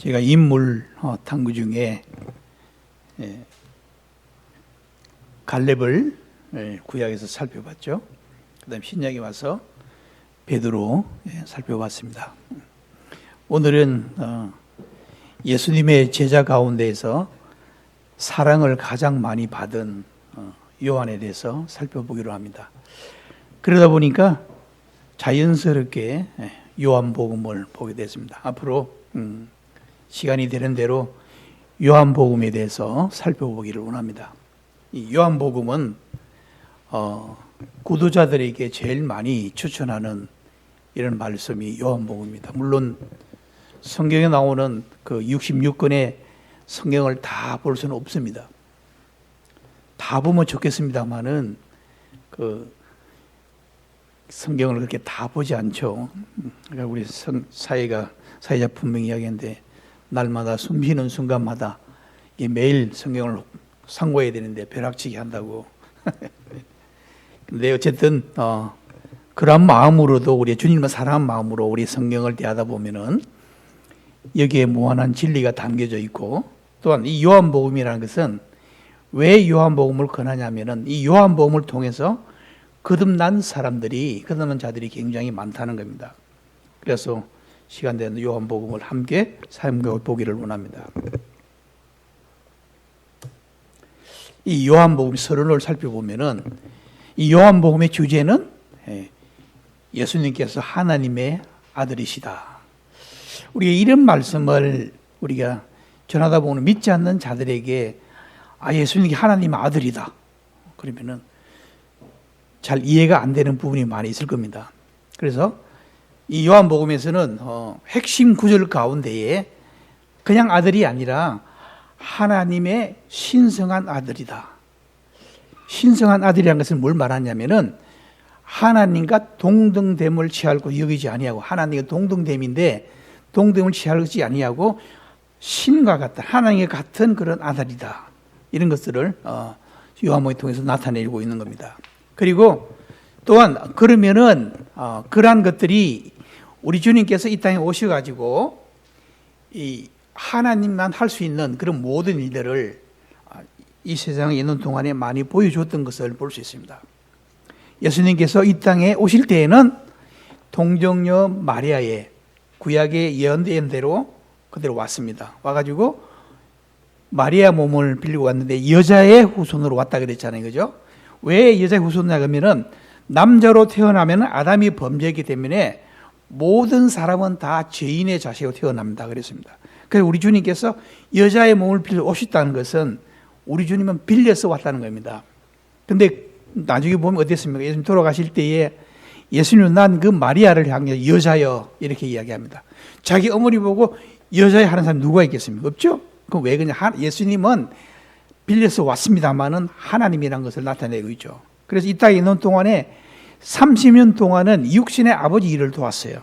제가 인물 탐구 중에 갈렙을 구약에서 살펴봤죠. 그 다음 신약에 와서 베드로 살펴봤습니다. 오늘은 예수님의 제자 가운데에서 사랑을 가장 많이 받은 요한에 대해서 살펴보기로 합니다. 그러다 보니까 자연스럽게 요한복음을 보게 됐습니다. 앞으로 시간이 되는 대로 요한복음에 대해서 살펴보기를 원합니다. 이 요한복음은 구도자들에게 제일 많이 추천하는 이런 말씀이 요한복음입니다. 물론 성경에 나오는 그 66권의 성경을 다 볼 수는 없습니다. 다 보면 좋겠습니다만은 그 성경을 그렇게 다 보지 않죠. 그러니까 우리 사회자 분명히 이야기했는데 날마다 숨쉬는 순간마다 매일 성경을 상고해야 되는데 벼락치기 한다고. 근데 어쨌든 그런 마음으로도 우리 주님을 사랑하는 마음으로 우리 성경을 대하다 보면은 여기에 무한한 진리가 담겨져 있고, 또한 이 요한복음이라는 것은 왜 요한복음을 권하냐면은 이 요한복음을 통해서 거듭난 자들이 굉장히 많다는 겁니다. 그래서 시간 되는 요한복음을 함께 살펴보기를 원합니다. 이 요한복음 서론을 살펴보면은 이 요한복음의 주제는 예수님께서 하나님의 아들이시다. 우리가 이런 말씀을 우리가 전하다 보면 믿지 않는 자들에게 예수님이 하나님의 아들이다. 그러면은 잘 이해가 안 되는 부분이 많이 있을 겁니다. 그래서 이 요한복음에서는 핵심 구절 가운데에 그냥 아들이 아니라 하나님의 신성한 아들이다. 신성한 아들이라는 것은 뭘 말하냐면은 하나님과 동등됨을 취하고 여기지 아니하고, 하나님과 동등됨인데 동등을 취하지 아니하고 신과 같은, 하나님과 같은 그런 아들이다. 이런 것들을 요한복음을 통해서 나타내고 있는 겁니다. 그리고 또한 그러면은 그러한 것들이 우리 주님께서 이 땅에 오셔가지고 이 하나님만 할 수 있는 그런 모든 일들을 이 세상에 있는 동안에 많이 보여줬던 것을 볼 수 있습니다. 예수님께서 이 땅에 오실 때에는 동정녀 마리아의 구약의 예언된 대로 그대로 왔습니다. 와가지고 마리아 몸을 빌리고 왔는데 여자의 후손으로 왔다 그랬잖아요. 그죠? 왜 여자의 후손이냐 그러면은 남자로 태어나면 아담이 범죄했기 때문에 모든 사람은 다 죄인의 자식으로 태어납니다. 그랬습니다. 그래서 우리 주님께서 여자의 몸을 빌려 오셨다는 것은 우리 주님은 빌려서 왔다는 겁니다. 근데 나중에 보면 어땠습니까? 예수님 돌아가실 때에 예수님은 난 그 마리아를 향해 여자여 이렇게 이야기합니다. 자기 어머니 보고 여자여 하는 사람이 누가 있겠습니까? 없죠? 그럼 왜 그냥 예수님은 빌려서 왔습니다만은 하나님이라는 것을 나타내고 있죠. 그래서 이 땅에 있는 동안에 30년 동안은 육신의 아버지 일을 도왔어요.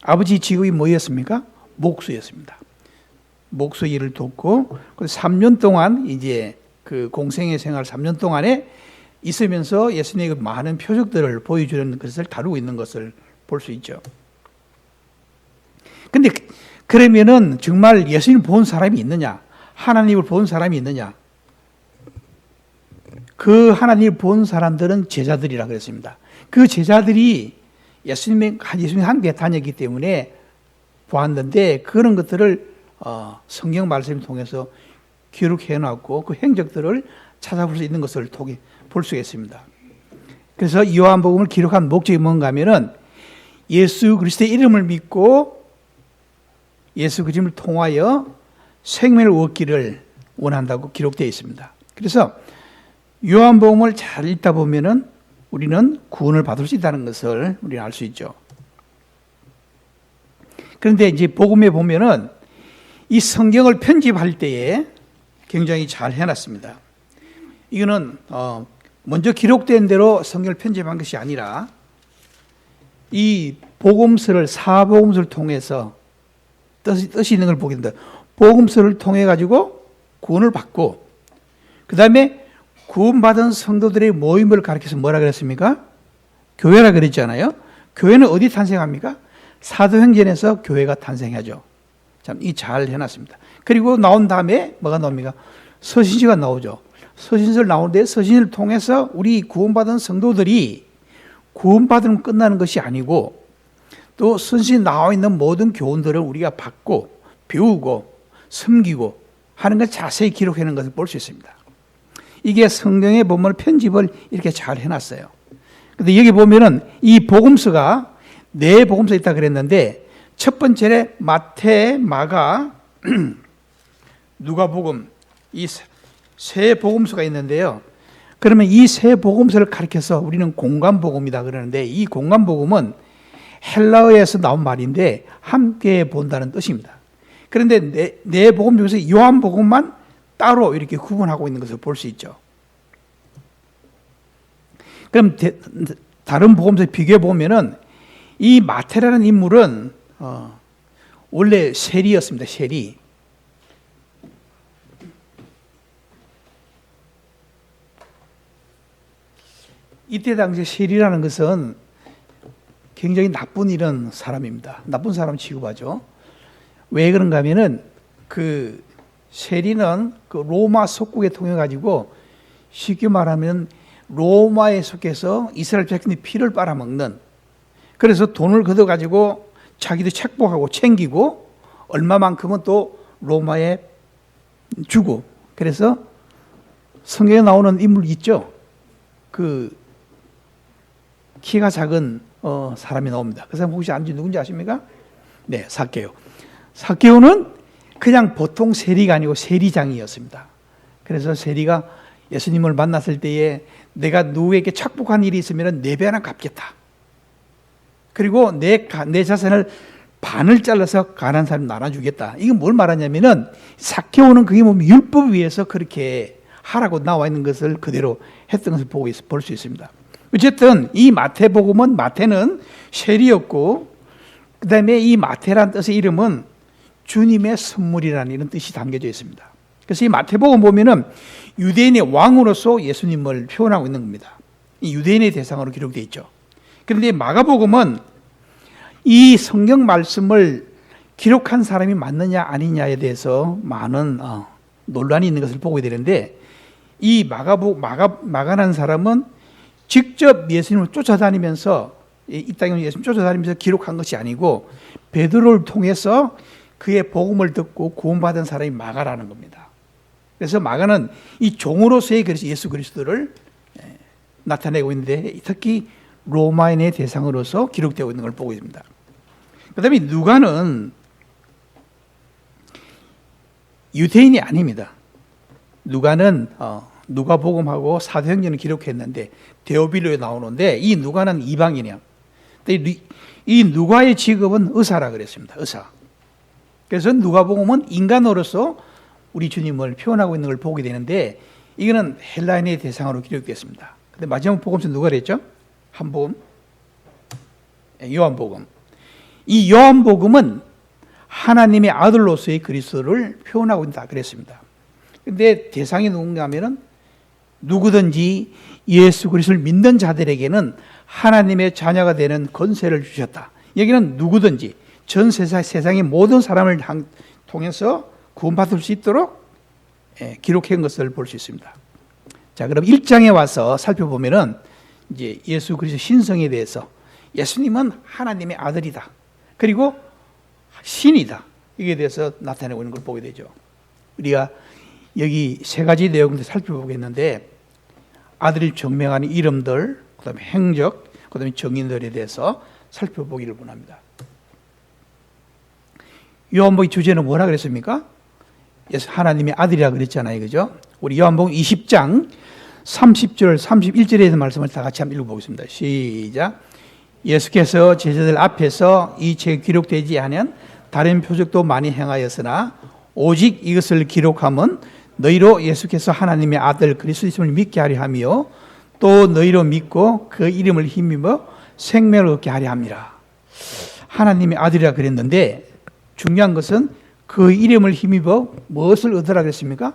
아버지 직업이 뭐였습니까? 목수였습니다. 목수 일을 돕고 3년 동안 이제 그 공생의 생활 3년 동안에 있으면서 예수님의 많은 표적들을 보여주는 것을 다루고 있는 것을 볼 수 있죠. 근데 그러면은 정말 예수님을 본 사람이 있느냐? 하나님을 본 사람이 있느냐? 그 하나님을 본 사람들은 제자들이라 그랬습니다. 그 제자들이 예수님이 함께 다녔기 때문에 보았는데 그런 것들을 성경 말씀을 통해서 기록해 놨고 그 행적들을 찾아볼 수 있는 것을 볼 수 있습니다. 그래서 요한복음을 기록한 목적이 뭔가 하면은 예수 그리스도의 이름을 믿고 예수 그리스도를 통하여 생명을 얻기를 원한다고 기록되어 있습니다. 그래서 요한복음을 잘 읽다 보면은 우리는 구원을 받을 수 있다는 것을 우리는 알 수 있죠. 그런데 이제 복음에 보면은 이 성경을 편집할 때에 굉장히 잘 해놨습니다. 이거는 먼저 기록된 대로 성경을 편집한 것이 아니라 이 복음서를 사복음서를 통해서 뜻이 있는 걸 보게 된다. 복음서를 통해 가지고 구원을 받고 그 다음에 구원받은 성도들의 모임을 가리켜서 뭐라 그랬습니까? 교회라 그랬잖아요. 교회는 어디 탄생합니까? 사도행전에서 교회가 탄생하죠. 참, 이 잘 해놨습니다. 그리고 나온 다음에 뭐가 나옵니까? 서신서가 나오죠. 서신서를 나오는데 서신서를 통해서 우리 구원받은 성도들이 구원받으면 끝나는 것이 아니고 또 서신서에 나와 있는 모든 교훈들을 우리가 받고 배우고 섬기고 하는 걸 자세히 기록해 놓은 것을 볼 수 있습니다. 이게 성경에 보면 편집을 이렇게 잘 해놨어요. 근데 여기 보면은 이 복음서가 네 복음서 있다 그랬는데 첫 번째에 마태, 마가, 누가복음 이 세 복음서가 있는데요. 그러면 이 세 복음서를 가리켜서 우리는 공관복음이다 그러는데 이 공관복음은 헬라어에서 나온 말인데 함께 본다는 뜻입니다. 그런데 네 복음 중에서 요한복음만 따로 이렇게 구분하고 있는 것을 볼 수 있죠. 그럼 다른 복음서 비교해 보면은 이 마태라는 인물은 원래 세리였습니다. 세리. 이때 당시 세리라는 것은 굉장히 나쁜 이런 사람입니다. 나쁜 사람 취급하죠. 왜 그런가 하면은 그 세리는 그 로마 속국에 통해 가지고 쉽게 말하면 로마에 속해서 이스라엘 백성의 피를 빨아먹는, 그래서 돈을 걷어 가지고 자기도 책복하고 챙기고 얼마만큼은 또 로마에 주고, 그래서 성경에 나오는 인물 있죠. 그 키가 작은 사람이 나옵니다. 그 사람 혹시 누군지 아십니까? 네, 삭개오. 삭개오는 그냥 보통 세리가 아니고 세리장이었습니다. 그래서 세리가 예수님을 만났을 때에 내가 누구에게 착복한 일이 있으면 4배나 갚겠다. 그리고 내 자산을 반을 잘라서 가난한 사람 나눠주겠다. 이건 뭘 말하냐면은 삭개오는 그게 뭐 율법 위에서 그렇게 하라고 나와 있는 것을 그대로 했던 것을 볼 수 있습니다. 어쨌든 이 마태복음은 마태는 세리였고 그 다음에 이 마태라는 뜻의 이름은 주님의 선물이라는 이런 뜻이 담겨져 있습니다. 그래서 이 마태복음 보면은 유대인의 왕으로서 예수님을 표현하고 있는 겁니다. 이 유대인의 대상으로 기록되어 있죠. 그런데 마가복음은 이 성경 말씀을 기록한 사람이 맞느냐 아니냐에 대해서 많은 논란이 있는 것을 보게 되는데 이 마가라는 사람은 직접 예수님을 쫓아다니면서 이 땅에 예수님 쫓아다니면서 기록한 것이 아니고 베드로를 통해서 그의 복음을 듣고 구원받은 사람이 마가라는 겁니다. 그래서 마가는 이 종으로서의 예수 그리스도를 나타내고 있는데 특히 로마인의 대상으로서 기록되고 있는 걸 보고 있습니다. 그 다음에 누가는 유대인이 아닙니다. 누가는 누가복음하고 사도행전을 기록했는데 데오빌로에 나오는데 이 누가는 이방인이야. 이 누가의 직업은 의사라 그랬습니다. 의사. 그래서 누가복음은 인간으로서 우리 주님을 표현하고 있는 걸 보게 되는데 이거는 헬라인의 대상으로 기록됐습니다. 근데 마지막 복음서 누가 그랬죠? 한 복음? 요한복음. 이 요한복음은 하나님의 아들로서의 그리스도를 표현하고 있다 그랬습니다. 근데 대상이 누군가 하면은 누구든지 예수 그리스도를 믿는 자들에게는 하나님의 자녀가 되는 권세를 주셨다. 여기는 누구든지 전 세상의 모든 사람을 통해서 구원받을 수 있도록 기록한 것을 볼 수 있습니다. 자, 그럼 1장에 와서 살펴보면은 이제 예수 그리스도 신성에 대해서 예수님은 하나님의 아들이다. 그리고 신이다. 이게 대해서 나타내고 있는 걸 보게 되죠. 우리가 여기 세 가지 내용들 살펴보겠는데 아들이 증명하는 이름들, 그 다음에 행적, 그 다음에 정인들에 대해서 살펴보기를 원합니다. 요한복음 주제는 뭐라 그랬습니까? 하나님의 아들이라 그랬잖아요. 그죠? 우리 요한복음 20장 30절, 31절에 대한 말씀을 다 같이 한번 읽어보겠습니다. 시작. 예수께서 제자들 앞에서 이 책에 기록되지 않은 다른 표적도 많이 행하였으나 오직 이것을 기록함은 너희로 예수께서 하나님의 아들 그리스도임을 믿게 하려 하며 또 너희로 믿고 그 이름을 힘입어 생명을 얻게 하려 함이라. 하나님의 아들이라 그랬는데 중요한 것은 그 이름을 힘입어 무엇을 얻으라 그랬습니까?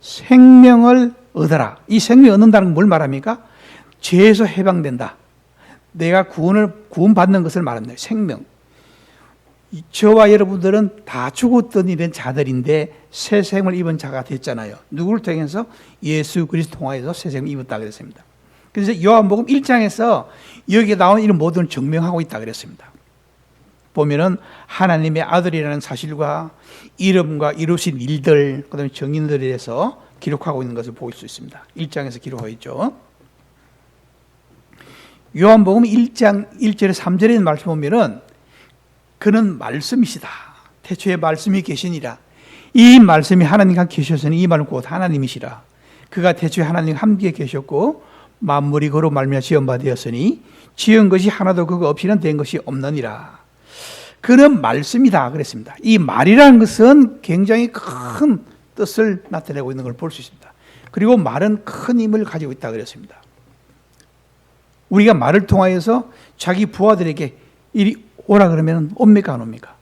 생명을 얻어라. 이 생명을 얻는다는 건 뭘 말합니까? 죄에서 해방된다. 내가 구원받는 것을 말합니다. 생명. 저와 여러분들은 다 죽었던 이런 자들인데 새 생을 입은 자가 됐잖아요. 누구를 통해서? 예수 그리스도 통하여서 새 생을 입었다 그랬습니다. 그래서 요한복음 1장에서 여기에 나온 이런 모든 증명하고 있다 그랬습니다. 보면은 하나님의 아들이라는 사실과 이름과 이루신 일들, 그다음에 정인들에 대해서 기록하고 있는 것을 볼 수 있습니다. 1장에서 기록하고 있죠. 요한복음 1장 1절에 3절에 있는 말씀 보면은 그는 말씀이시다. 태초에 말씀이 계시니라. 이 말씀이 하나님과 계셨으니 이 말은 곧 하나님이시라. 그가 태초에 하나님과 함께 계셨고 만물이 그로 말미암아 지은 바 되었으니 지은 것이 하나도 그거 없이는 된 것이 없느니라. 그는 말씀이다 그랬습니다. 이 말이라는 것은 굉장히 큰 뜻을 나타내고 있는 걸 볼 수 있습니다. 그리고 말은 큰 힘을 가지고 있다 그랬습니다. 우리가 말을 통하여서 자기 부하들에게 이리 오라 그러면 옵니까 안 옵니까?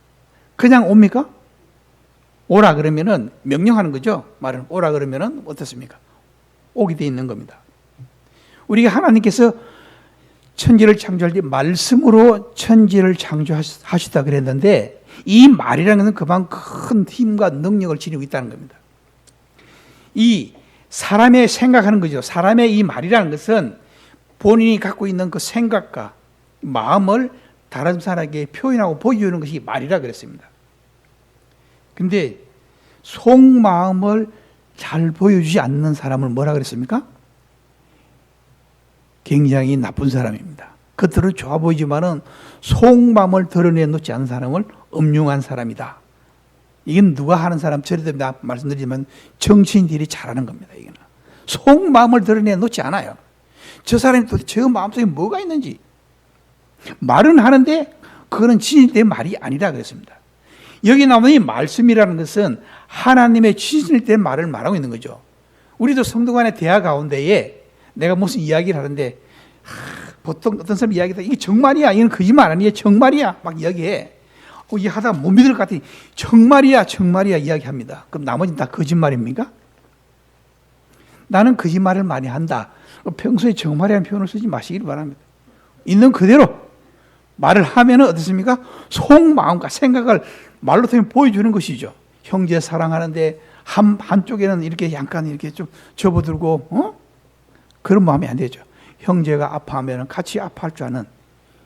그냥 옵니까? 오라 그러면은 명령하는 거죠. 말은 오라 그러면은 어떻습니까? 오게 돼 있는 겁니다. 우리가 하나님께서 천지를 창조할 때 말씀으로 천지를 창조하시다 그랬는데 이 말이라는 것은 그만 큰 힘과 능력을 지니고 있다는 겁니다. 이 사람의 생각하는 거죠. 사람의 이 말이라는 것은 본인이 갖고 있는 그 생각과 마음을 다른 사람에게 표현하고 보여주는 것이 말이라 그랬습니다. 근데 속마음을 잘 보여주지 않는 사람을 뭐라 그랬습니까? 굉장히 나쁜 사람입니다. 겉으로 좋아 보이지만은 속마음을 드러내놓지 않은 사람을 음흉한 사람이다. 이건 누가 하는 사람, 저희도 말씀드리지만 정치인들이 잘하는 겁니다. 이거는 속마음을 드러내놓지 않아요. 저 사람이 도대체 저 마음속에 뭐가 있는지 말은 하는데 그거는 진실된 말이 아니라 그랬습니다. 여기 나오는 이 말씀이라는 것은 하나님의 진실된 말을 말하고 있는 거죠. 우리도 성도 간의 대화 가운데에 내가 무슨 이야기를 하는데 보통 어떤 사람 이야기다 이게 정말이야, 이건 거짓말 아니야, 정말이야 막 이야기해. 이게 하다가 못 믿을 것 같으니 정말이야 이야기합니다. 그럼 나머지는 다 거짓말입니까? 나는 거짓말을 많이 한다. 평소에 정말이라는 표현을 쓰지 마시길 바랍니다. 있는 그대로 말을 하면 어떻습니까? 속마음과 생각을 말로 통해 보여주는 것이죠. 형제 사랑하는데 한쪽에는 이렇게 약간 이렇게 좀 접어들고 그런 마음이 안 되죠. 형제가 아파하면 같이 아파할 줄 아는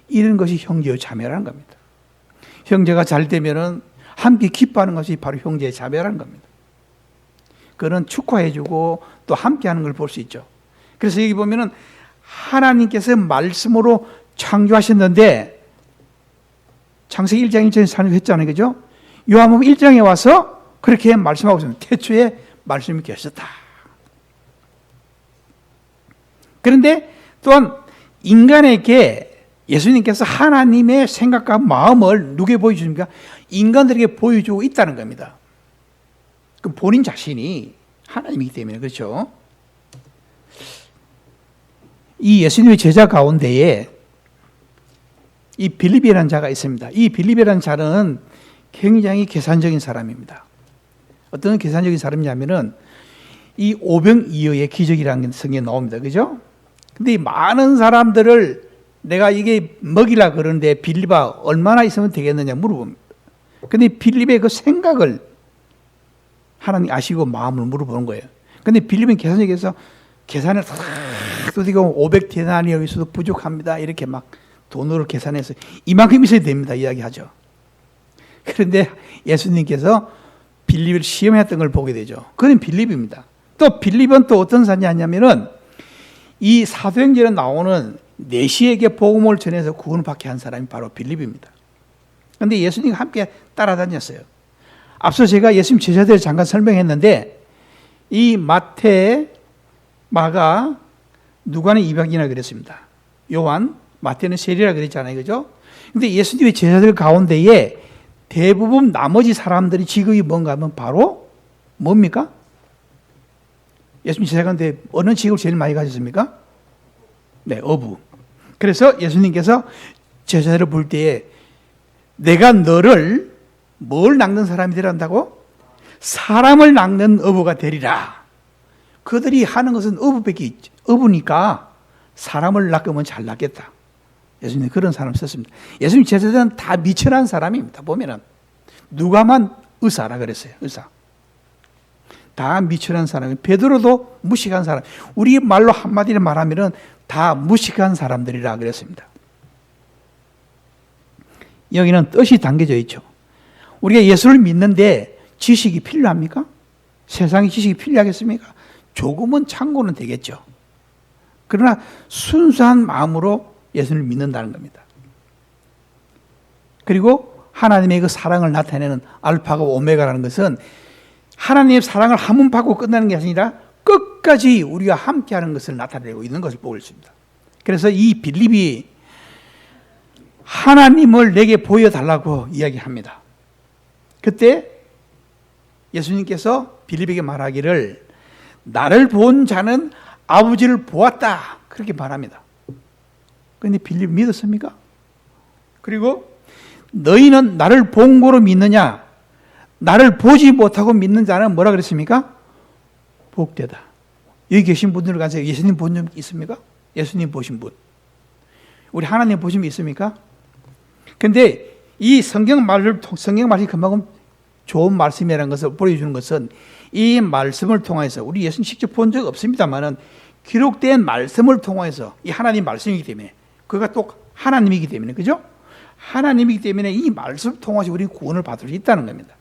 이런 것이 형제의 자매라는 겁니다. 형제가 잘 되면은 함께 기뻐하는 것이 바로 형제의 자매라는 겁니다. 그는 축하해주고 또 함께하는 걸 볼 수 있죠. 그래서 여기 보면은 하나님께서 말씀으로 창조하셨는데 창세기 1장 1절에 창조했잖아요, 그죠? 요한복음 1장에 와서 그렇게 말씀하고 있습니다. 태초에 말씀이 계셨다. 그런데 또한 인간에게 예수님께서 하나님의 생각과 마음을 누구에 보여주십니까? 인간들에게 보여주고 있다는 겁니다. 그 본인 자신이 하나님이기 때문에 그렇죠. 이 예수님의 제자 가운데에 이 빌립이라는 자가 있습니다. 이 빌립이라는 자는 굉장히 계산적인 사람입니다. 어떤 계산적인 사람이냐면은 이 오병이어의 기적이라는 게 성경에 나옵니다. 그죠? 근데 이 많은 사람들을 내가 이게 먹이라 그러는데 빌립아 얼마나 있으면 되겠느냐 물어봅니다. 근데 빌립의 그 생각을 하나님 아시고 마음을 물어보는 거예요. 근데 빌립은 계산적에서 계산을 다 어디가 500데나리온에서도 부족합니다. 이렇게 막 돈으로 계산해서 이만큼 있어야 됩니다. 이야기하죠. 그런데 예수님께서 빌립을 시험했던 걸 보게 되죠. 그는 빌립입니다. 또 빌립은 또 어떤 사람이냐면은 이 사도행전에 나오는 내시에게 복음을 전해서 구원을 받게 한 사람이 바로 빌립입니다. 그런데 예수님과 함께 따라다녔어요. 앞서 제가 예수님 제자들을 잠깐 설명했는데 이 마태, 마가, 누가는 이방이나 그랬습니다. 요한, 마태는 세리라 그랬잖아요. 그죠? 근데 예수님의 제자들 가운데에 대부분 나머지 사람들이 직업이 뭔가 하면 바로 뭡니까? 예수님 제자 가운데 어느 직업을 제일 많이 가졌습니까? 네, 어부. 그래서 예수님께서 제자들을 볼 때에 내가 너를 뭘 낚는 사람이 되라 한다고? 사람을 낚는 어부가 되리라. 그들이 하는 것은 어부밖에 어부니까 사람을 낚으면 잘 낚겠다. 예수님이 그런 사람 썼습니다. 예수님 제자들은 다 미천한 사람입니다. 보면은 누가만 의사라 그랬어요. 의사. 다 미천한 사람이. 베드로도 무식한 사람. 우리 말로 한마디로 말하면은 다 무식한 사람들이라 그랬습니다. 여기는 뜻이 담겨져 있죠. 우리가 예수를 믿는데 지식이 필요합니까? 세상의 지식이 필요하겠습니까? 조금은 참고는 되겠죠. 그러나 순수한 마음으로 예수를 믿는다는 겁니다. 그리고 하나님의 그 사랑을 나타내는 알파가 오메가라는 것은 하나님의 사랑을 한 번 받고 끝나는 게 아니라 끝까지 우리가 함께하는 것을 나타내고 있는 것을 보고 있습니다. 그래서 이 빌립이 하나님을 내게 보여달라고 이야기합니다. 그때 예수님께서 빌립에게 말하기를 나를 본 자는 아버지를 보았다 그렇게 말합니다. 그런데 빌립 믿었습니까? 그리고 너희는 나를 본 거로 믿느냐? 나를 보지 못하고 믿는 자는 뭐라 그랬습니까? 복되다. 여기 계신 분들 가서 예수님 본 적 있습니까? 예수님 보신 분. 우리 하나님 보신 분 있습니까? 근데 이 성경 말씀이 그만큼 좋은 말씀이라는 것을 보여주는 것은 이 말씀을 통해서 우리 예수님 직접 본 적 없습니다만은 기록된 말씀을 통해서 이 하나님 말씀이기 때문에 그가 또 하나님이기 때문에 그죠? 하나님이기 때문에 이 말씀을 통해서 우리는 구원을 받을 수 있다는 겁니다.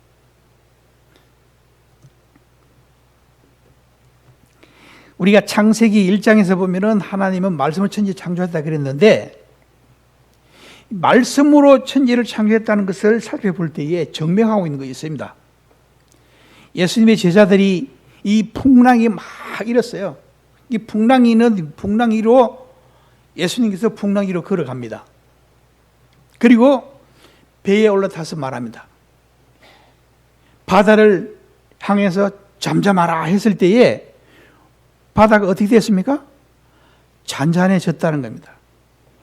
우리가 창세기 1장에서 보면은 하나님은 말씀을 천지 창조했다 그랬는데 말씀으로 천지를 창조했다는 것을 살펴볼 때에 증명하고 있는 것이 있습니다. 예수님의 제자들이 이 풍랑이 막 일었어요. 이 풍랑이로 예수님께서 풍랑이로 걸어갑니다. 그리고 배에 올라타서 말합니다. 바다를 향해서 잠잠하라 했을 때에 바다가 어떻게 됐습니까? 잔잔해졌다는 겁니다.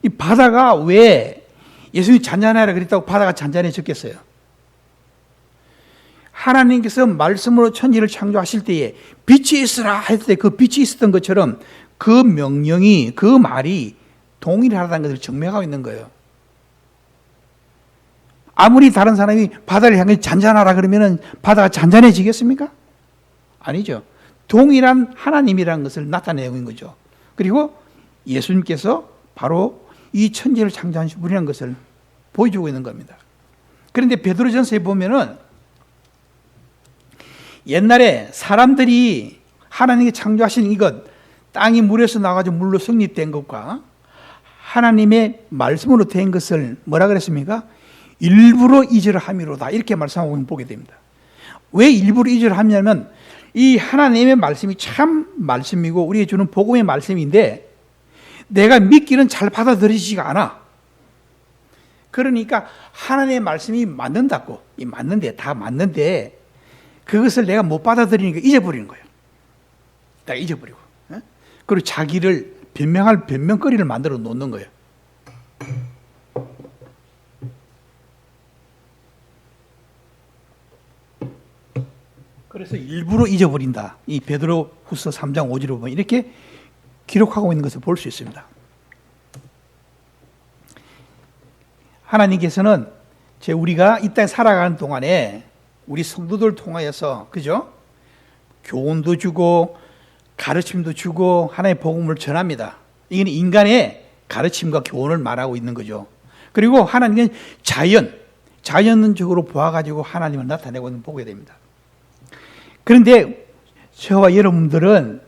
이 바다가 왜 예수님이 잔잔하라 그랬다고 바다가 잔잔해졌겠어요? 하나님께서 말씀으로 천지를 창조하실 때에 빛이 있으라 했을 때 그 빛이 있었던 것처럼 그 명령이 그 말이 동일하다는 것을 증명하고 있는 거예요. 아무리 다른 사람이 바다를 향해 잔잔하라 그러면 바다가 잔잔해지겠습니까? 아니죠. 동일한 하나님이라는 것을 나타내고 있는 거죠. 그리고 예수님께서 바로 이 천지를 창조하신 분이라는 것을 보여주고 있는 겁니다. 그런데 베드로전서에 보면은 옛날에 사람들이 하나님이 창조하신 이것, 땅이 물에서 나와가지고 물로 성립된 것과 하나님의 말씀으로 된 것을 뭐라 그랬습니까? 일부러 이절함이로다 이렇게 말씀하고 보게 됩니다. 왜 일부러 이절하냐면 이 하나님의 말씀이 참 말씀이고 우리에게 주는 복음의 말씀인데 내가 믿기는 잘 받아들이지가 않아. 그러니까 하나님의 말씀이 맞는다고 다 맞는데 그것을 내가 못 받아들이니까 잊어버리는 거예요. 딱 잊어버리고. 그리고 자기를 변명할 변명거리를 만들어 놓는 거예요. 그래서 일부러 잊어버린다. 이 베드로후서 3장 5절을 보면 이렇게 기록하고 있는 것을 볼 수 있습니다. 하나님께서는 우리가 이 땅에 살아가는 동안에 우리 성도들 통하여서 그죠? 교훈도 주고 가르침도 주고 하나님의 복음을 전합니다. 이건 인간의 가르침과 교훈을 말하고 있는 거죠. 그리고 하나님은 자연적으로 보아가지고 하나님을 나타내고 있는 보게 됩니다. 그런데 저와 여러분들은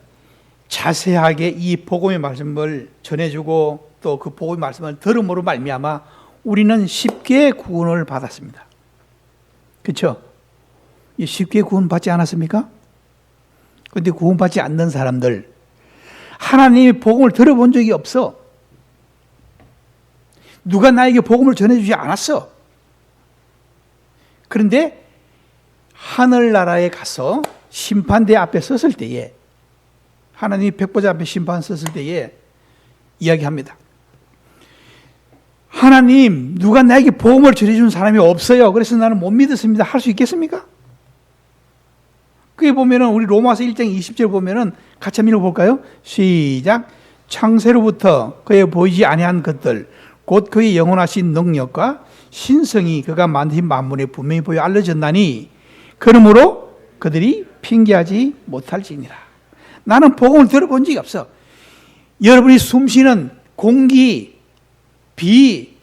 자세하게 이 복음의 말씀을 전해주고 또 그 복음의 말씀을 들음으로 말미암아 우리는 쉽게 구원을 받았습니다. 그렇죠? 쉽게 구원받지 않았습니까? 그런데 구원받지 않는 사람들 하나님의 복음을 들어본 적이 없어. 누가 나에게 복음을 전해주지 않았어. 그런데 하늘나라에 가서 심판대 앞에 섰을 때에 하나님이 백보자 앞에 심판 섰을 때에 이야기합니다. 하나님, 누가 나에게 복음을 전해주는 사람이 없어요. 그래서 나는 못 믿었습니다. 할 수 있겠습니까? 그게 보면은 우리 로마서 1장 20절 보면은 같이 한번 읽어볼까요? 시작. 창세로부터 그의 보이지 아니한 것들 곧 그의 영원하신 능력과 신성이 그가 만드신 만물에 분명히 보여 알려졌나니 그러므로 그들이 핑계하지 못할지니라. 나는 복음을 들어본 적이 없어. 여러분이 숨쉬는 공기, 비,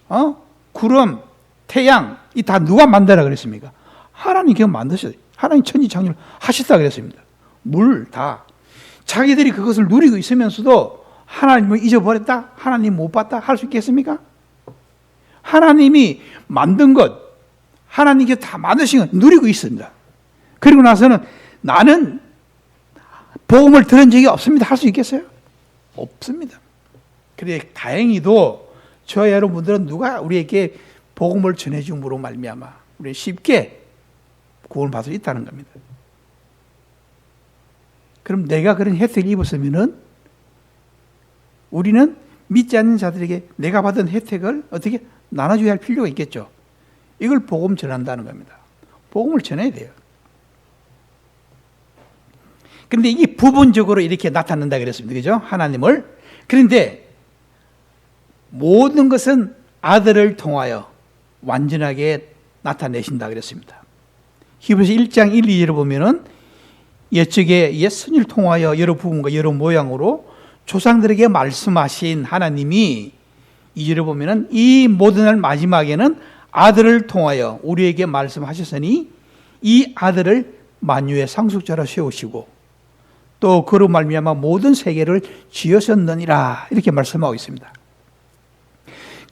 구름, 태양 이 다 누가 만들라 그랬습니까? 하나님께서 만드셨어요. 하나님 천지창조를 하셨다 그랬습니다. 물 다. 자기들이 그것을 누리고 있으면서도 하나님을 잊어버렸다? 하나님 못 봤다? 할 수 있겠습니까? 하나님이 만든 것, 하나님께서 다 만드신 것 누리고 있습니다. 그리고 나서는 나는 복음을 들은 적이 없습니다. 할 수 있겠어요? 없습니다. 그래 다행히도 저와 여러분들은 누가 우리에게 복음을 전해줌으로 말미암아 우리 쉽게 구원을 받을 수 있다는 겁니다. 그럼 내가 그런 혜택을 입었으면은 우리는 믿지 않는 자들에게 내가 받은 혜택을 어떻게 나눠줘야 할 필요가 있겠죠. 이걸 복음 전한다는 겁니다. 복음을 전해야 돼요. 그런데 이게 부분적으로 이렇게 나타난다 그랬습니다. 그죠? 하나님을. 그런데 모든 것은 아들을 통하여 완전하게 나타내신다 그랬습니다. 히브리서 1장 1, 2절을 보면은 옛적에 옛선을 통하여 여러 부분과 여러 모양으로 조상들에게 말씀하신 하나님이 2절에 보면은 이 모든 날 마지막에는 아들을 통하여 우리에게 말씀하셨으니 이 아들을 만유의 상속자로 세우시고 또 그로 말미암아 모든 세계를 지으셨느니라 이렇게 말씀하고 있습니다.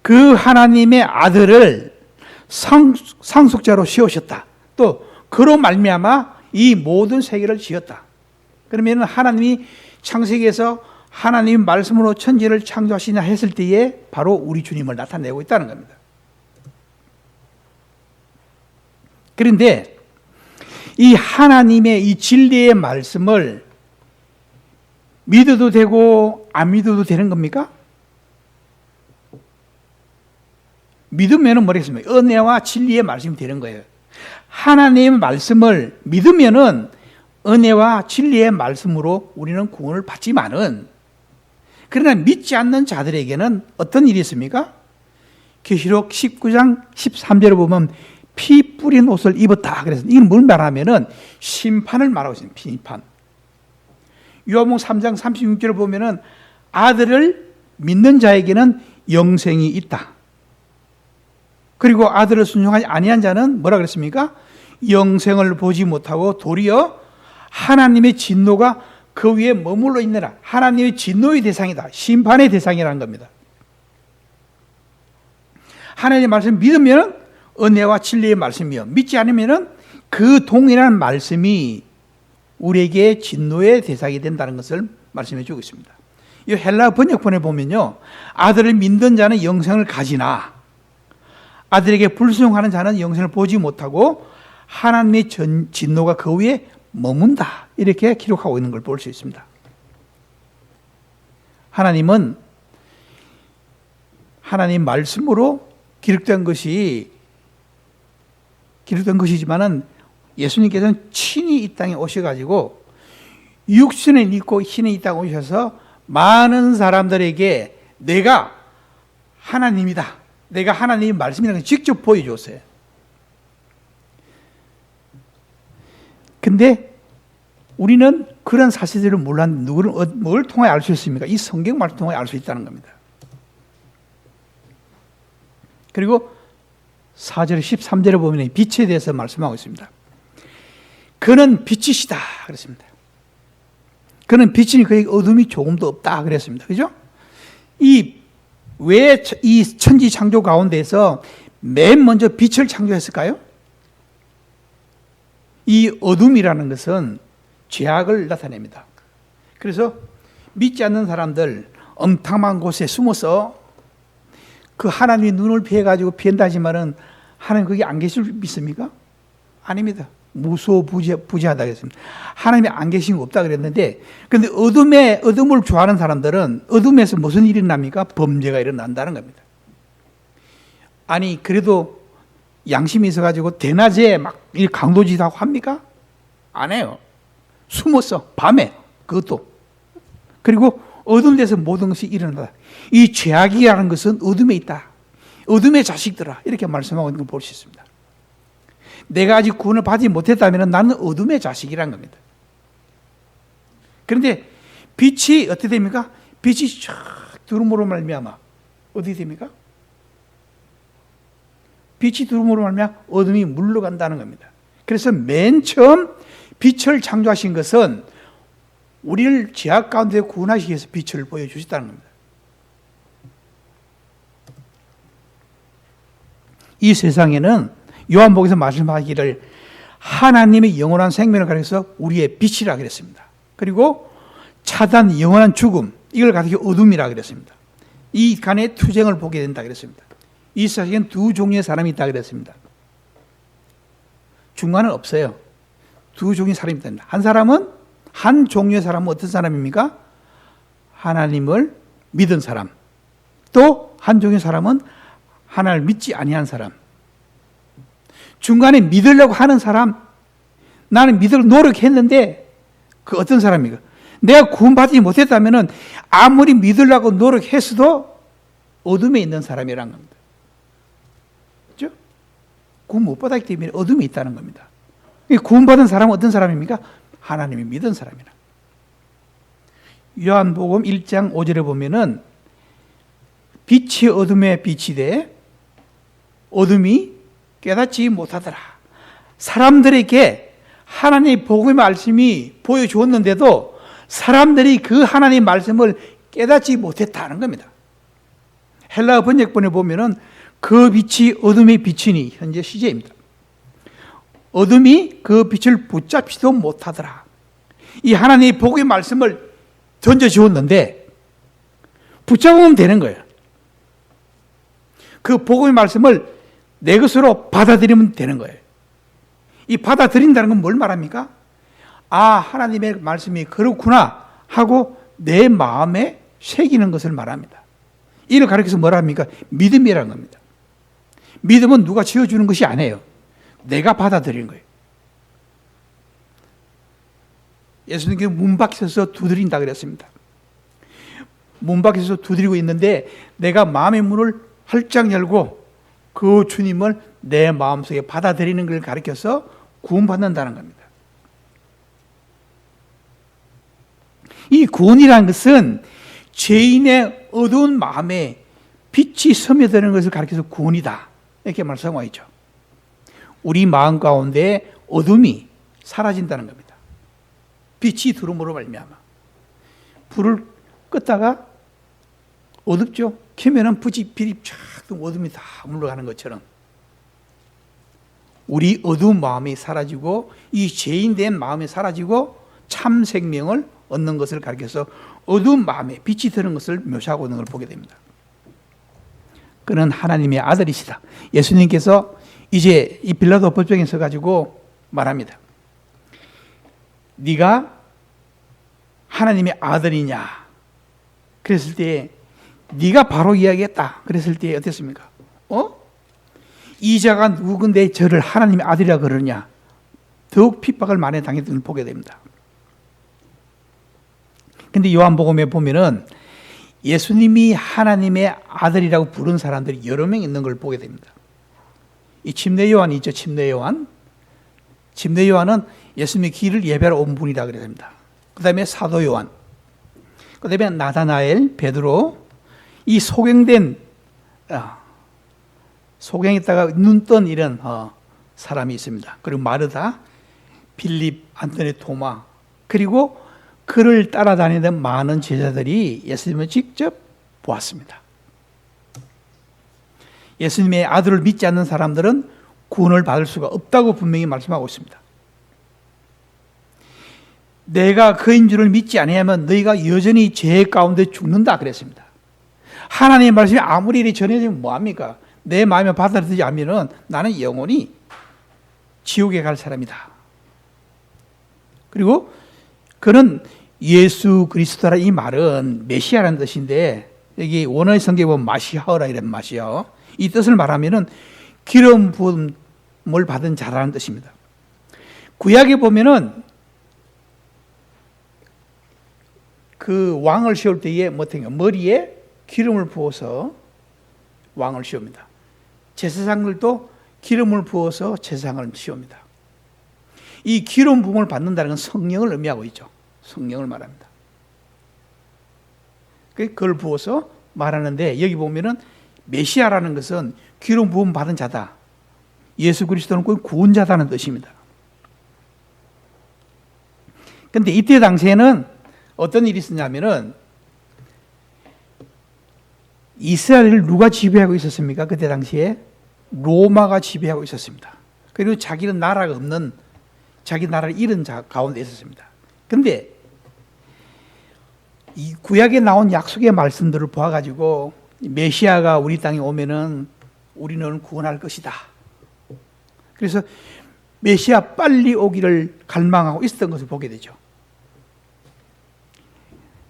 그 하나님의 아들을 상속자로 세우셨다. 또 그로 말미암아 이 모든 세계를 지었다. 그러면 하나님이 창세기에서 하나님 말씀으로 천지를 창조하시냐 했을 때에 바로 우리 주님을 나타내고 있다는 겁니다. 그런데 이 하나님의 이 진리의 말씀을 믿어도 되고 안 믿어도 되는 겁니까? 믿으면 뭐겠습니까? 은혜와 진리의 말씀이 되는 거예요. 하나님의 말씀을 믿으면은 은혜와 진리의 말씀으로 우리는 구원을 받지만은 그러나 믿지 않는 자들에게는 어떤 일이 있습니까? 계시록 19장 13절을 보면 피 뿌린 옷을 입었다. 그래서 이건 뭘 말하면은 심판을 말하고 있습니다. 심판. 요한복음 3장 36절을 보면은 아들을 믿는 자에게는 영생이 있다. 그리고 아들을 순종하지 아니한 자는 뭐라 그랬습니까? 영생을 보지 못하고 도리어 하나님의 진노가 그 위에 머물러 있느라. 하나님의 진노의 대상이다. 심판의 대상이라는 겁니다. 하나님의 말씀을 믿으면 은혜와 진리의 말씀이요. 믿지 않으면 그 동일한 말씀이 우리에게 진노의 대상이 된다는 것을 말씀해 주고 있습니다. 이 헬라 번역본에 보면요. 아들을 믿는 자는 영생을 가지나 아들에게 불순종하는 자는 영생을 보지 못하고 하나님의 진노가 그 위에 머문다. 이렇게 기록하고 있는 걸 볼 수 있습니다. 하나님은 하나님 말씀으로 기록된 것이지만은 예수님께서는 친히 이 땅에 오셔가지고 육신을 입고 신이 이 땅에 오셔서 많은 사람들에게 내가 하나님이다. 내가 하나님의 말씀이라는 걸 직접 보여줬어요. 근데 우리는 그런 사실들을 몰랐는데 뭘 통해 알 수 있습니까? 이 성경 말씀을 통해 알 수 있다는 겁니다. 그리고 4절 13절에 보면 빛에 대해서 말씀하고 있습니다. 그는 빛이시다 그랬습니다. 그는 빛이니 그에게 어둠이 조금도 없다 그랬습니다. 그죠? 왜 이 천지 창조 가운데서 맨 먼저 빛을 창조했을까요? 이 어둠이라는 것은 죄악을 나타냅니다. 그래서 믿지 않는 사람들 엉탕한 곳에 숨어서 그 하나님의 눈을 피해가지고 피한다지만은 하나님 거기 안 계실 믿습니까? 아닙니다. 무소부지하다 그랬습니다. 하나님이 안 계신 거 없다 그랬는데, 근데 어둠을 좋아하는 사람들은 어둠에서 무슨 일이 납니까? 범죄가 일어난다는 겁니다. 아니, 그래도 양심이 있어가지고 대낮에 막 강도짓하고 합니까? 안 해요. 숨어서 밤에 그것도. 그리고 어둠 데서 모든 것이 일어난다. 이 죄악이라는 것은 어둠에 있다. 어둠의 자식들아, 이렇게 말씀하고 있는 걸 볼 수 있습니다. 내가 아직 구원을 받지 못했다면 나는 어둠의 자식이란 겁니다. 그런데 빛이 어떻게 됩니까? 빛이 쫙 들어옴으로 말미암아 어떻게 됩니까? 빛이 들어옴으로 말미암아 어둠이 물러간다는 겁니다. 그래서 맨 처음 빛을 창조하신 것은 우리를 죄악 가운데 구원하시기 위해서 빛을 보여주셨다는 겁니다. 이 세상에는 요한복음에서 말씀하기를 하나님의 영원한 생명을 가리켜서 우리의 빛이라 그랬습니다. 그리고 차단 영원한 죽음, 이걸 가리켜 어둠이라 그랬습니다. 이 간의 투쟁을 보게 된다 그랬습니다. 이 세상에는 두 종류의 사람이 있다 그랬습니다. 중간은 없어요. 두 종류의 사람이 있다. 한 사람은, 한 종류의 사람은 어떤 사람입니까? 하나님을 믿은 사람. 또 한 종류의 사람은 하나님을 믿지 아니한 사람. 중간에 믿으려고 하는 사람, 나는 믿으려고 노력했는데 그 어떤 사람입니까? 내가 구원받지 못했다면 아무리 믿으려고 노력했어도 어둠에 있는 사람이란 겁니다. 그렇죠? 구원 못 받았기 때문에 어둠에 있다는 겁니다. 구원받은 사람은 어떤 사람입니까? 하나님이 믿은 사람이라. 요한복음 1장 5절에 보면은 빛이 어둠에 빛이 돼 어둠이 깨닫지 못하더라. 사람들에게 하나님의 복음의 말씀이 보여주었는데도 사람들이 그 하나님의 말씀을 깨닫지 못했다는 겁니다. 헬라어 번역본에 보면은 그 빛이 어둠의 빛이니 현재 시제입니다. 어둠이 그 빛을 붙잡지도 못하더라. 이 하나님의 복음의 말씀을 던져주었는데 붙잡으면 되는 거예요. 그 복음의 말씀을 내 것으로 받아들이면 되는 거예요. 이 받아들인다는 건 뭘 말합니까? 아, 하나님의 말씀이 그렇구나 하고 내 마음에 새기는 것을 말합니다. 이를 가리켜서 뭐라 합니까? 믿음이라는 겁니다. 믿음은 누가 지어주는 것이 아니에요. 내가 받아들이는 거예요. 예수님께서 문 밖에 서서 두드린다 그랬습니다. 문 밖에 서서 두드리고 있는데 내가 마음의 문을 활짝 열고 그 주님을 내 마음속에 받아들이는 걸 가리켜서 구원받는다는 겁니다. 이 구원이라는 것은 죄인의 어두운 마음에 빛이 스며드는 것을 가리켜서 구원이다, 이렇게 말씀하고 있죠. 우리 마음 가운데 어둠이 사라진다는 겁니다. 빛이 들어옴으로 말미암아. 불을 껐다가 어둡죠. 켜면은 빛이 쫙 어둠이 다 물러가는 것처럼 우리 어두운 마음이 사라지고 이 죄인된 마음이 사라지고 참 생명을 얻는 것을 가리켜서 어두운 마음에 빛이 드는 것을 묘사하고 있는 걸 보게 됩니다. 그는 하나님의 아들이시다. 예수님께서 이제 이 빌라도 법정에 서가지고 말합니다. 네가 하나님의 아들이냐? 그랬을 때 네가 바로 이야기했다. 그랬을 때 어땠습니까? 이 자가 누군데 저를 하나님의 아들이라 그러냐? 더욱 핍박을 많이 당했던 걸 보게 됩니다. 근데 요한복음에 보면은 예수님이 하나님의 아들이라고 부른 사람들이 여러 명 있는 걸 보게 됩니다. 이 침례 요한이 있죠. 침례 요한. 침례 요한은 예수님의 길을 예배하러 온 분이라 그래야 됩니다. 그 다음에 사도 요한. 그 다음에 나다나엘, 베드로. 이 소경했다가 눈 뜬 이런 사람이 있습니다. 그리고 마르다, 빌립, 안토니, 토마, 그리고 그를 따라다니던 많은 제자들이 예수님을 직접 보았습니다. 예수님의 아들을 믿지 않는 사람들은 구원을 받을 수가 없다고 분명히 말씀하고 있습니다. 내가 그인 줄을 믿지 아니하면 너희가 여전히 죄 가운데 죽는다 그랬습니다. 하나님의 말씀이 아무리 이리 전해지면 뭐합니까? 내 마음에 받아들이지 않으면 나는 영원히 지옥에 갈 사람이다. 그리고 그는 예수 그리스도라, 이 말은 메시아라는 뜻인데 여기 원어의 성경에 보면 마시아어라 이런 마시아어, 이 뜻을 말하면은 기름 부음을 받은 자라는 뜻입니다. 구약에 보면은 그 왕을 세울 때에 머리에 기름을 부어서 왕을 세웁니다. 제사장들도 기름을 부어서 제사장을 치웁니다. 이 기름 부음을 받는다는 건 성령을 의미하고 있죠. 성령을 말합니다. 그걸 부어서 말하는데 여기 보면은 메시아라는 것은 기름 부음 받은 자다. 예수 그리스도는 꼭 구원자다는 뜻입니다. 근데 이때 당시에는 어떤 일이 있었냐면은 이스라엘을 누가 지배하고 있었습니까? 그때 당시에 로마가 지배하고 있었습니다. 그리고 자기는 나라가 없는, 자기 나라를 잃은 자 가운데 있었습니다. 근데 이 구약에 나온 약속의 말씀들을 보아가지고 메시아가 우리 땅에 오면은 우리는 구원할 것이다. 그래서 메시아 빨리 오기를 갈망하고 있었던 것을 보게 되죠.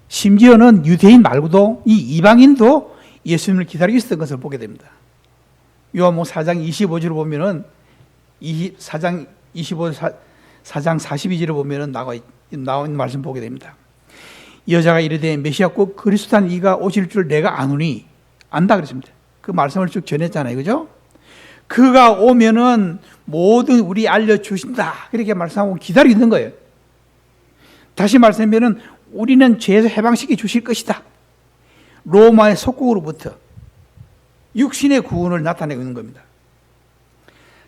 심지어는 유대인 말고도 이 이방인도 예수님을 기다리고 있었던 것을 보게 됩니다. 요한복음 4장 25절을 보면은 4장 42절을 보면은 나온 말씀 보게 됩니다. 여자가 이르되 메시아 곧 그리스도한 이가 오실 줄 내가 아노니, 안다 그랬습니다. 그 말씀을 쭉 전했잖아요. 그죠? 그가 오면은 모든 우리 알려주신다. 그렇게 말씀하고 기다리고 있는 거예요. 다시 말씀하면은 우리는 죄에서 해방시켜 주실 것이다. 로마의 속국으로부터 육신의 구원을 나타내고 있는 겁니다.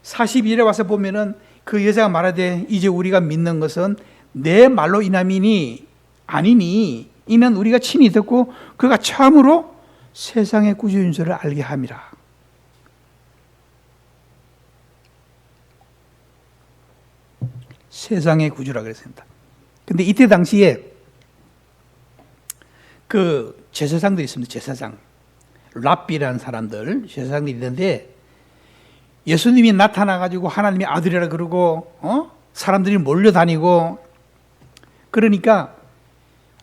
42절에 와서 보면은 그 여자가 말하되 이제 우리가 믿는 것은 내 말로 인함이니 아니니 이는 우리가 친히 듣고 그가 참으로 세상의 구주인 줄을 알게 함이라. 세상의 구주라 그랬습니다. 근데 이때 당시에 그 제사장들이 있습니다. 제사장. 랍비라는 사람들, 제사장들이 있는데 예수님이 나타나가지고 하나님의 아들이라 그러고, 사람들이 몰려다니고, 그러니까,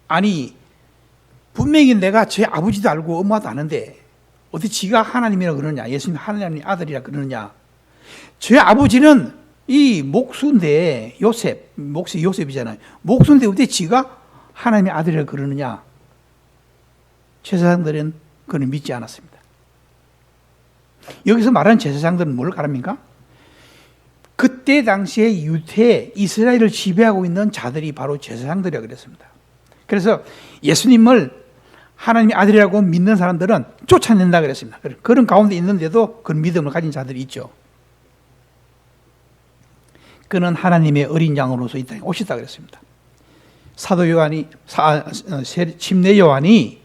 아니, 분명히 내가 제 아버지도 알고 엄마도 아는데, 어떻게 지가 하나님이라 그러느냐, 예수님 하나님의 아들이라 그러느냐. 제 아버지는 이 목수인데, 목수 요셉이잖아요. 목수인데 어떻게 지가 하나님의 아들이라 그러느냐. 제사장들은 그걸 믿지 않았습니다. 여기서 말하는 제사장들은 뭘 말합니까? 그때 당시에 유대 이스라엘을 지배하고 있는 자들이 바로 제사장들이라고 그랬습니다. 그래서 예수님을 하나님의 아들이라고 믿는 사람들은 쫓아낸다 그랬습니다. 그런 가운데 있는데도 그런 믿음을 가진 자들이 있죠. 그는 하나님의 어린 양으로서 이 땅에 오셨다 그랬습니다. 사도 요한이 침례 요한이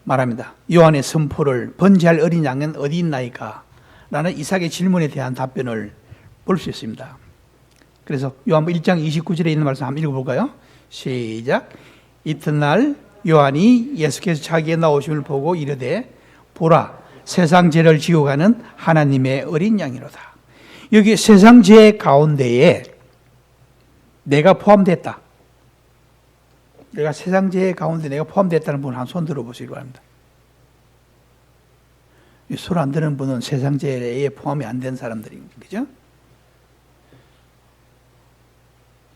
말합니다. 요한의 선포를 번제할 어린 양은 어디 있나이까? 라는 이삭의 질문에 대한 답변을 볼 수 있습니다. 그래서 요한복음 1장 29절에 있는 말씀 한번 읽어볼까요? 시작. 이튿날 요한이 예수께서 자기의 나오심을 보고 이르되 보라 세상 죄를 지고 가는 하나님의 어린 양이로다. 여기 세상 죄 가운데에 내가 포함됐다. 내가 세상 죄 가운데 내가 포함됐다는 분 한 손 들어보시기 바랍니다. 손 안 드는 분은 세상 죄에 포함이 안 된 사람들입니다. 그죠?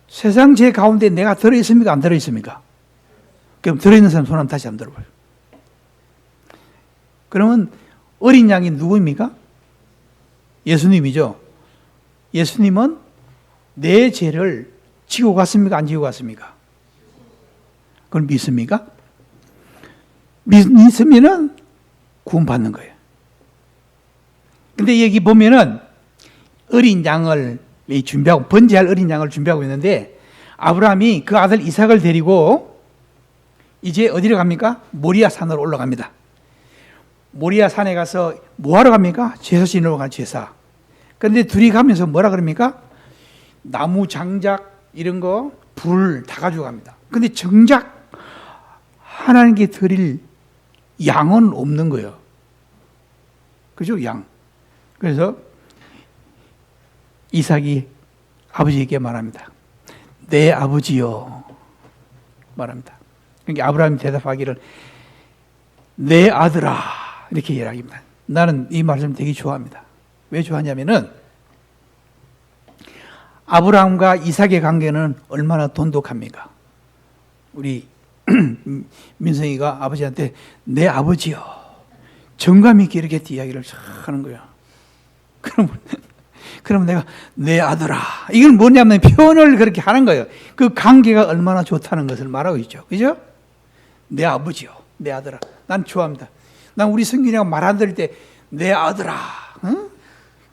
세상 죄 가운데 내가 들어있습니까? 안 들어있습니까? 그럼 들어있는 사람 손 한번 다시 한번 들어봐요. 그러면 어린 양이 누구입니까? 예수님이죠. 예수님은 내 죄를 지고 갔습니까? 안 지고 갔습니까? 그걸 믿습니까? 믿으면은 구원받는 거예요. 근데 여기 보면은 어린 양을 준비하고, 번제할 어린 양을 준비하고 있는데 아브라함이 그 아들 이삭을 데리고 이제 어디로 갑니까? 모리아 산으로 올라갑니다. 모리아 산에 가서 뭐 하러 갑니까? 제사 지내러 간 제사. 그런데 둘이 가면서 뭐라 그럽니까? 나무 장작 이런 거, 불 다 가지고 갑니다. 근데 정작 하나님께 드릴 양은 없는 거예요. 그죠? 양. 그래서 이삭이 아버지에게 말합니다. 내 아버지요. 말합니다. 그러니까 아브라함이 대답하기를 내 아들아. 이렇게 이야기합니다. 나는 이 말씀 되게 좋아합니다. 왜 좋아하냐면은 아브라함과 이삭의 관계는 얼마나 돈독합니까? 우리 민성이가 아버지한테 내 아버지요. 정감 있게 이렇게 이야기를 하는 거야. 그럼 내가 내 아들아. 이건 뭐냐면 표현을 그렇게 하는 거예요. 그 관계가 얼마나 좋다는 것을 말하고 있죠. 그죠? 내 아버지요. 내 아들아. 난 좋아합니다. 난 우리 성균이가 말 안 들을 때 내 아들아. 응?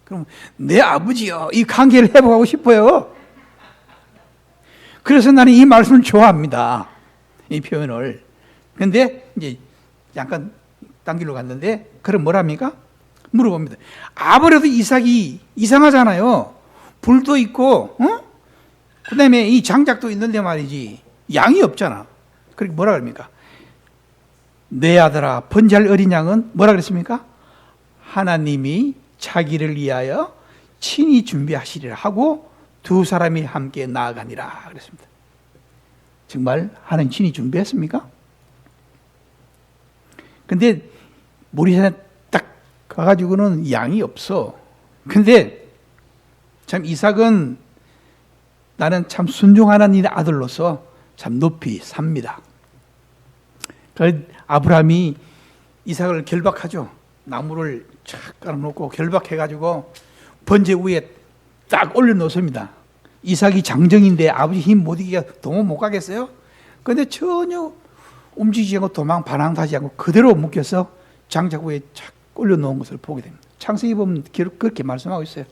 그럼 내 아버지요. 이 관계를 회복하고 싶어요. 그래서 나는 이 말씀을 좋아합니다. 이 표현을. 근데 이제 잠깐 딴 길로 갔는데 그럼 뭐랍니까? 물어봅니다. 아무래도 이삭이 이상하잖아요. 불도 있고, 그 다음에 이 장작도 있는데 말이지. 양이 없잖아. 그렇게 뭐라 그럽니까? 내 아들아, 번제할 어린 양은 뭐라 그랬습니까? 하나님이 자기를 위하여 친히 준비하시리라 하고 두 사람이 함께 나아가니라 그랬습니다. 정말 하나님 친히 준비했습니까? 근데 모리산에 딱 가가지고는 양이 없어. 근데 참 이삭은 나는 참 순종하는 이의 아들로서 참 높이 삽니다. 그 아브라함이 이삭을 결박하죠. 나무를 착 깔아놓고 결박해가지고 번제 위에 딱 올려놓습니다. 이삭이 장정인데 아버지 힘 못 이기게 도망 못 가겠어요? 그런데 전혀 움직이지 않고 반항하지 않고 그대로 묶여서 장작 위에 착 올려놓은 것을 보게 됩니다. 창세기 보면 그렇게 말씀하고 있어요.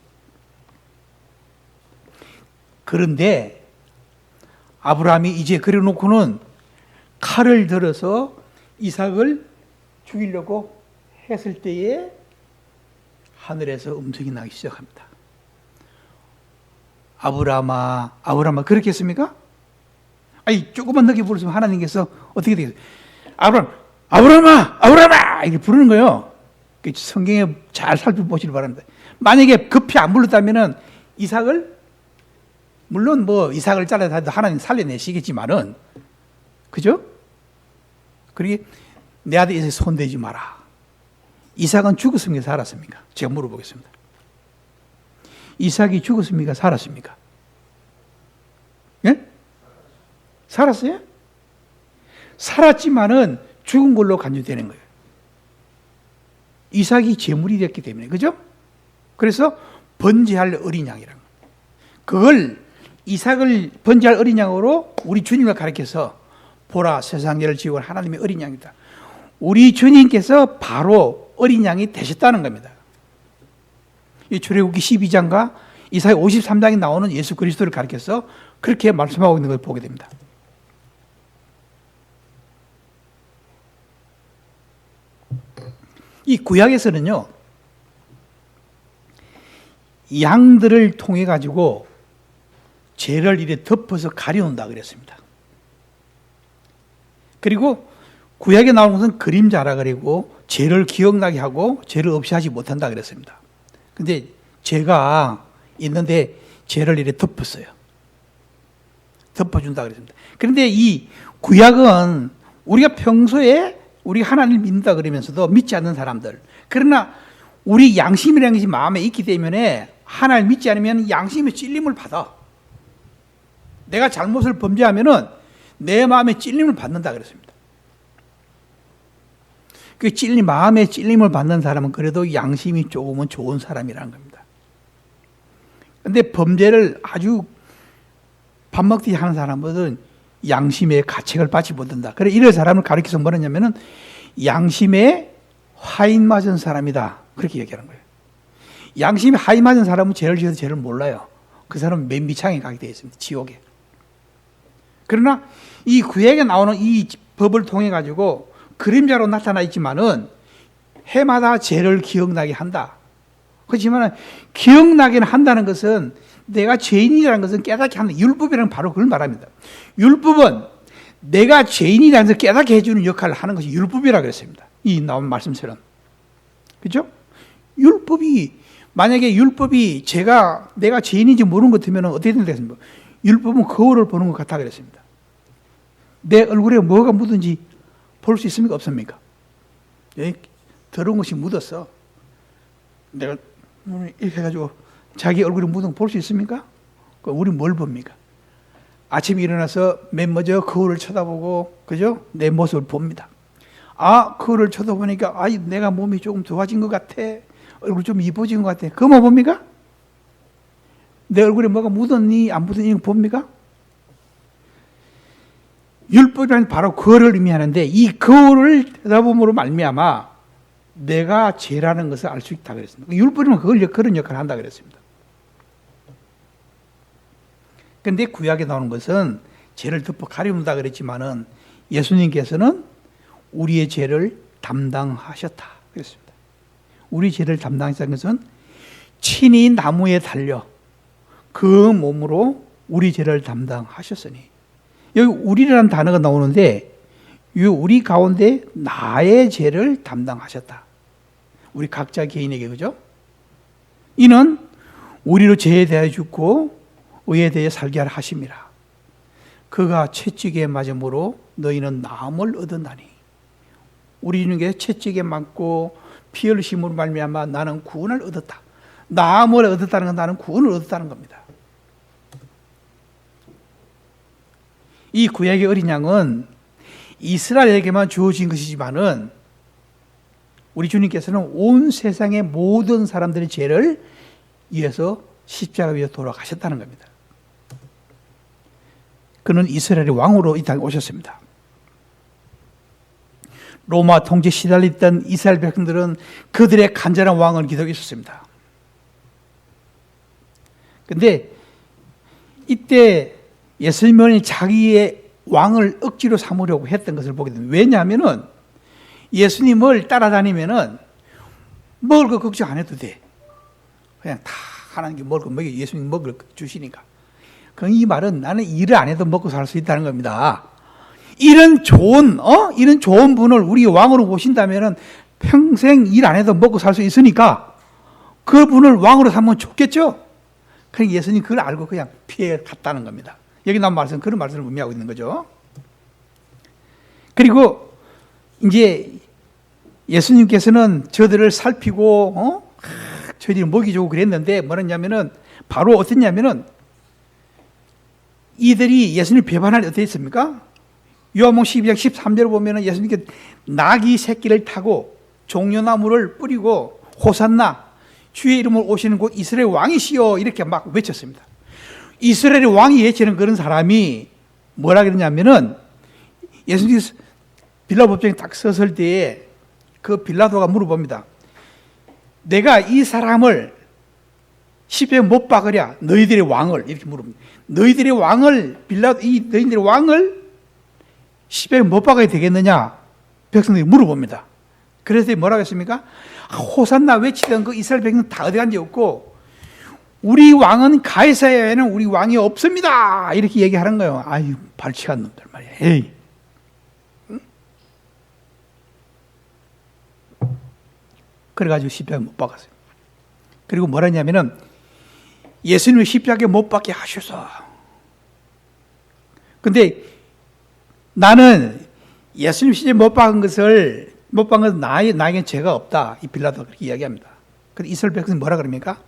그런데 아브라함이 이제 그래놓고는 칼을 들어서 이삭을 죽이려고 했을 때에 하늘에서 음성이 나기 시작합니다. 아브라함아 그렇게 했습니까? 아니 조금만 늦게 부르시면 하나님께서 어떻게 되겠어요? 아브라함아 이렇게 부르는 거예요. 성경에 잘 살펴보시길 바랍니다. 만약에 급히 안 불렀다면은 이삭을 물론 뭐 이삭을 잘라서 하나님 살려내시겠지만은 그죠? 그러게 내 아들 이삭 손대지 마라. 이삭은 죽었습니까? 살았습니까? 제가 물어보겠습니다. 이삭이 죽었습니까? 살았습니까? 예? 살았어요? 살았지만은 죽은 걸로 간주되는 거예요. 이삭이 제물이 됐기 때문에, 그죠? 그래서 번제할 어린 양이라는 거예요. 그걸 이삭을 번제할 어린 양으로 우리 주님을 가르쳐서 보라 세상을 지은 하나님의 어린 양이다. 우리 주님께서 바로 어린 양이 되셨다는 겁니다. 이 출애굽기 12장과 이사야 53장에 나오는 예수 그리스도를 가르쳐서 그렇게 말씀하고 있는 걸 보게 됩니다. 이 구약에서는요, 양들을 통해 가지고 죄를 이래 덮어서 가려놓는다 그랬습니다. 그리고 구약에 나오는 것은 그림자라 그리고 죄를 기억나게 하고 죄를 없이 하지 못한다 그랬습니다. 근데 죄가 있는데 죄를 이래 덮었어요. 덮어준다 그랬습니다. 그런데 이 구약은 우리가 평소에 우리 하나님을 믿는다 그러면서도 믿지 않는 사람들, 그러나 우리 양심이라는 것이 마음에 있기 때문에 하나님을 믿지 않으면 양심의 찔림을 받아. 내가 잘못을 범죄하면은 내 마음에 찔림을 받는다 그랬습니다. 그 마음에 찔림을 받는 사람은 그래도 양심이 조금은 좋은 사람이라는 겁니다. 그런데 범죄를 아주 밥 먹듯이 하는 사람들은 양심의 가책을 받지 못한다. 그래 이런 사람을 가리켜서 뭐냐면은 양심에 화인 맞은 사람이다. 그렇게 얘기하는 거예요. 양심에 화인 맞은 사람은 죄를 지어도 죄를 몰라요. 그 사람은 맨 밑창에 가게 되어 있습니다. 지옥에. 그러나 이 구약에 나오는 이 법을 통해 가지고 그림자로 나타나 있지만은 해마다 죄를 기억나게 한다. 그렇지만 기억나게 한다는 것은 내가 죄인이라는 것은 깨닫게 하는 율법이라는 바로 그걸 말합니다. 율법은 내가 죄인이라는 것을 깨닫게 해주는 역할을 하는 것이 율법이라고 그랬습니다. 이 나온 말씀처럼. 그죠? 율법이, 만약에 율법이 내가 죄인인지 모르는 것 같으면 어떻게 된다겠습니까? 율법은 거울을 보는 것 같다 그랬습니다. 내 얼굴에 뭐가 묻은지 볼 수 있습니까? 없습니까? 여기 더러운 것이 묻었어. 내가 이렇게 해가지고 자기 얼굴에 묻은 거 볼 수 있습니까? 우리 뭘 봅니까? 아침에 일어나서 맨 먼저 거울을 쳐다보고, 그죠? 내 모습을 봅니다. 그거를 쳐다보니까 내가 몸이 조금 좋아진 것 같아. 얼굴 좀 이뻐진 것 같아. 그거만 봅니까? 내 얼굴에 뭐가 묻었니 안 묻었니 봅니까? 율법이란 바로 그거를 의미하는데 이 그거를 대답함으로 말미암아 내가 죄라는 것을 알 수 있다 그랬습니다. 율법이면 그런 역할을 한다 그랬습니다. 그런데 구약에 나오는 것은 죄를 덮어 가려운다 그랬지만은 예수님께서는 우리의 죄를 담당하셨다 그랬습니다. 우리 죄를 담당하셨다는 것은 친히 나무에 달려 그 몸으로 우리 죄를 담당하셨으니, 여기 우리라는 단어가 나오는데 이 우리 가운데 나의 죄를 담당하셨다. 우리 각자 개인에게, 그죠? 이는 우리로 죄에 대하여 죽고 의에 대해 살게 하려 하심이라. 그가 채찍에 맞음으로 너희는 나음을 얻었나니. 우리 중에 채찍에 맞고 피 흘리심으로 말미암아 나는 구원을 얻었다. 나음을 얻었다는 건 나는 구원을 얻었다는 겁니다. 이 구약의 어린 양은 이스라엘에게만 주어진 것이지만은 우리 주님께서는 온 세상의 모든 사람들의 죄를 위해서 십자가 위에 돌아가셨다는 겁니다. 그는 이스라엘의 왕으로 이 땅에 오셨습니다. 로마 통치에 시달렸던 이스라엘 백성들은 그들의 간절한 왕을 기다리고 있었습니다. 그런데 이때 예수님은 자기의 왕을 억지로 삼으려고 했던 것을 보게 됩니다. 왜냐하면 예수님을 따라다니면 먹을 거 걱정 안 해도 돼. 그냥 다 하나님께 먹을 거 먹여 예수님 먹을 거 주시니까. 그럼 이 말은 나는 일을 안 해도 먹고 살 수 있다는 겁니다. 이런 좋은 분을 우리 왕으로 모신다면 평생 일 안 해도 먹고 살 수 있으니까 그 분을 왕으로 삼으면 좋겠죠? 그러니까 예수님 그걸 알고 그냥 피해 갔다는 겁니다. 여기 나온 말씀, 그런 말씀을 의미하고 있는 거죠. 그리고 이제 예수님께서는 저들을 살피고, 저희들이 먹이 주고 그랬는데, 뭐랬냐면은, 바로 어땠냐면은, 이들이 예수님을 배반할 때 어땠습니까? 요한복음 12장 13절을 보면은 예수님께 나귀 새끼를 타고 종려나무를 뿌리고 호산나 주의 이름으로 오시는 곳 이스라엘 왕이시여 이렇게 막 외쳤습니다. 이스라엘의 왕이 외치는 그런 사람이 뭐라 그러냐면은 예수님께서 빌라도 법정에 딱 섰을 때에 그 빌라도가 물어봅니다. 내가 이 사람을 십자가에 못 박으랴 너희들의 왕을 이렇게 물어봅니다. 너희들의 왕을 너희들의 왕을 십자가에 못 박아야 되겠느냐 백성들이 물어봅니다. 그래서 뭐라고 했습니까? 호산나 외치던 그 이스라엘 백성 다 어디 간지 없고 우리 왕은 가이사랴에는 우리 왕이 없습니다 이렇게 얘기하는 거예요. 아유 발칙한 놈들 말이야. 에이. 응? 그래가지고 십자가에 못 박았어요. 그리고 뭐라 했냐면은 예수님을 십자가에 못 박게 하셔서. 근데 나는 예수님 십자가에 못 박은 것은 나에겐 죄가 없다. 이 빌라도가 그렇게 이야기합니다. 근데 이스라엘 백성이 뭐라 그럽니까?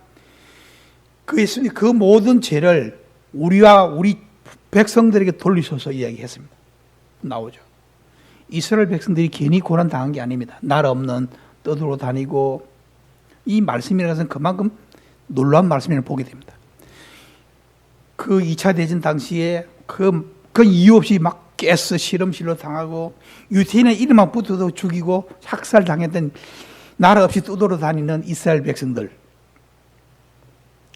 그 예수님 그 모든 죄를 우리와 우리 백성들에게 돌리셔서 이야기했습니다. 나오죠. 이스라엘 백성들이 괜히 고난 당한 게 아닙니다. 날 없는 떠들어 다니고 이 말씀이라는 것은 그만큼 놀라운 말씀을 보게 됩니다. 그 2차 대전 당시에 그 이유 없이 막 가스 실험실로 당하고 유태인의 이름만 붙어도 죽이고 학살당했던 나라 없이 떠돌아 다니는 이스라엘 백성들.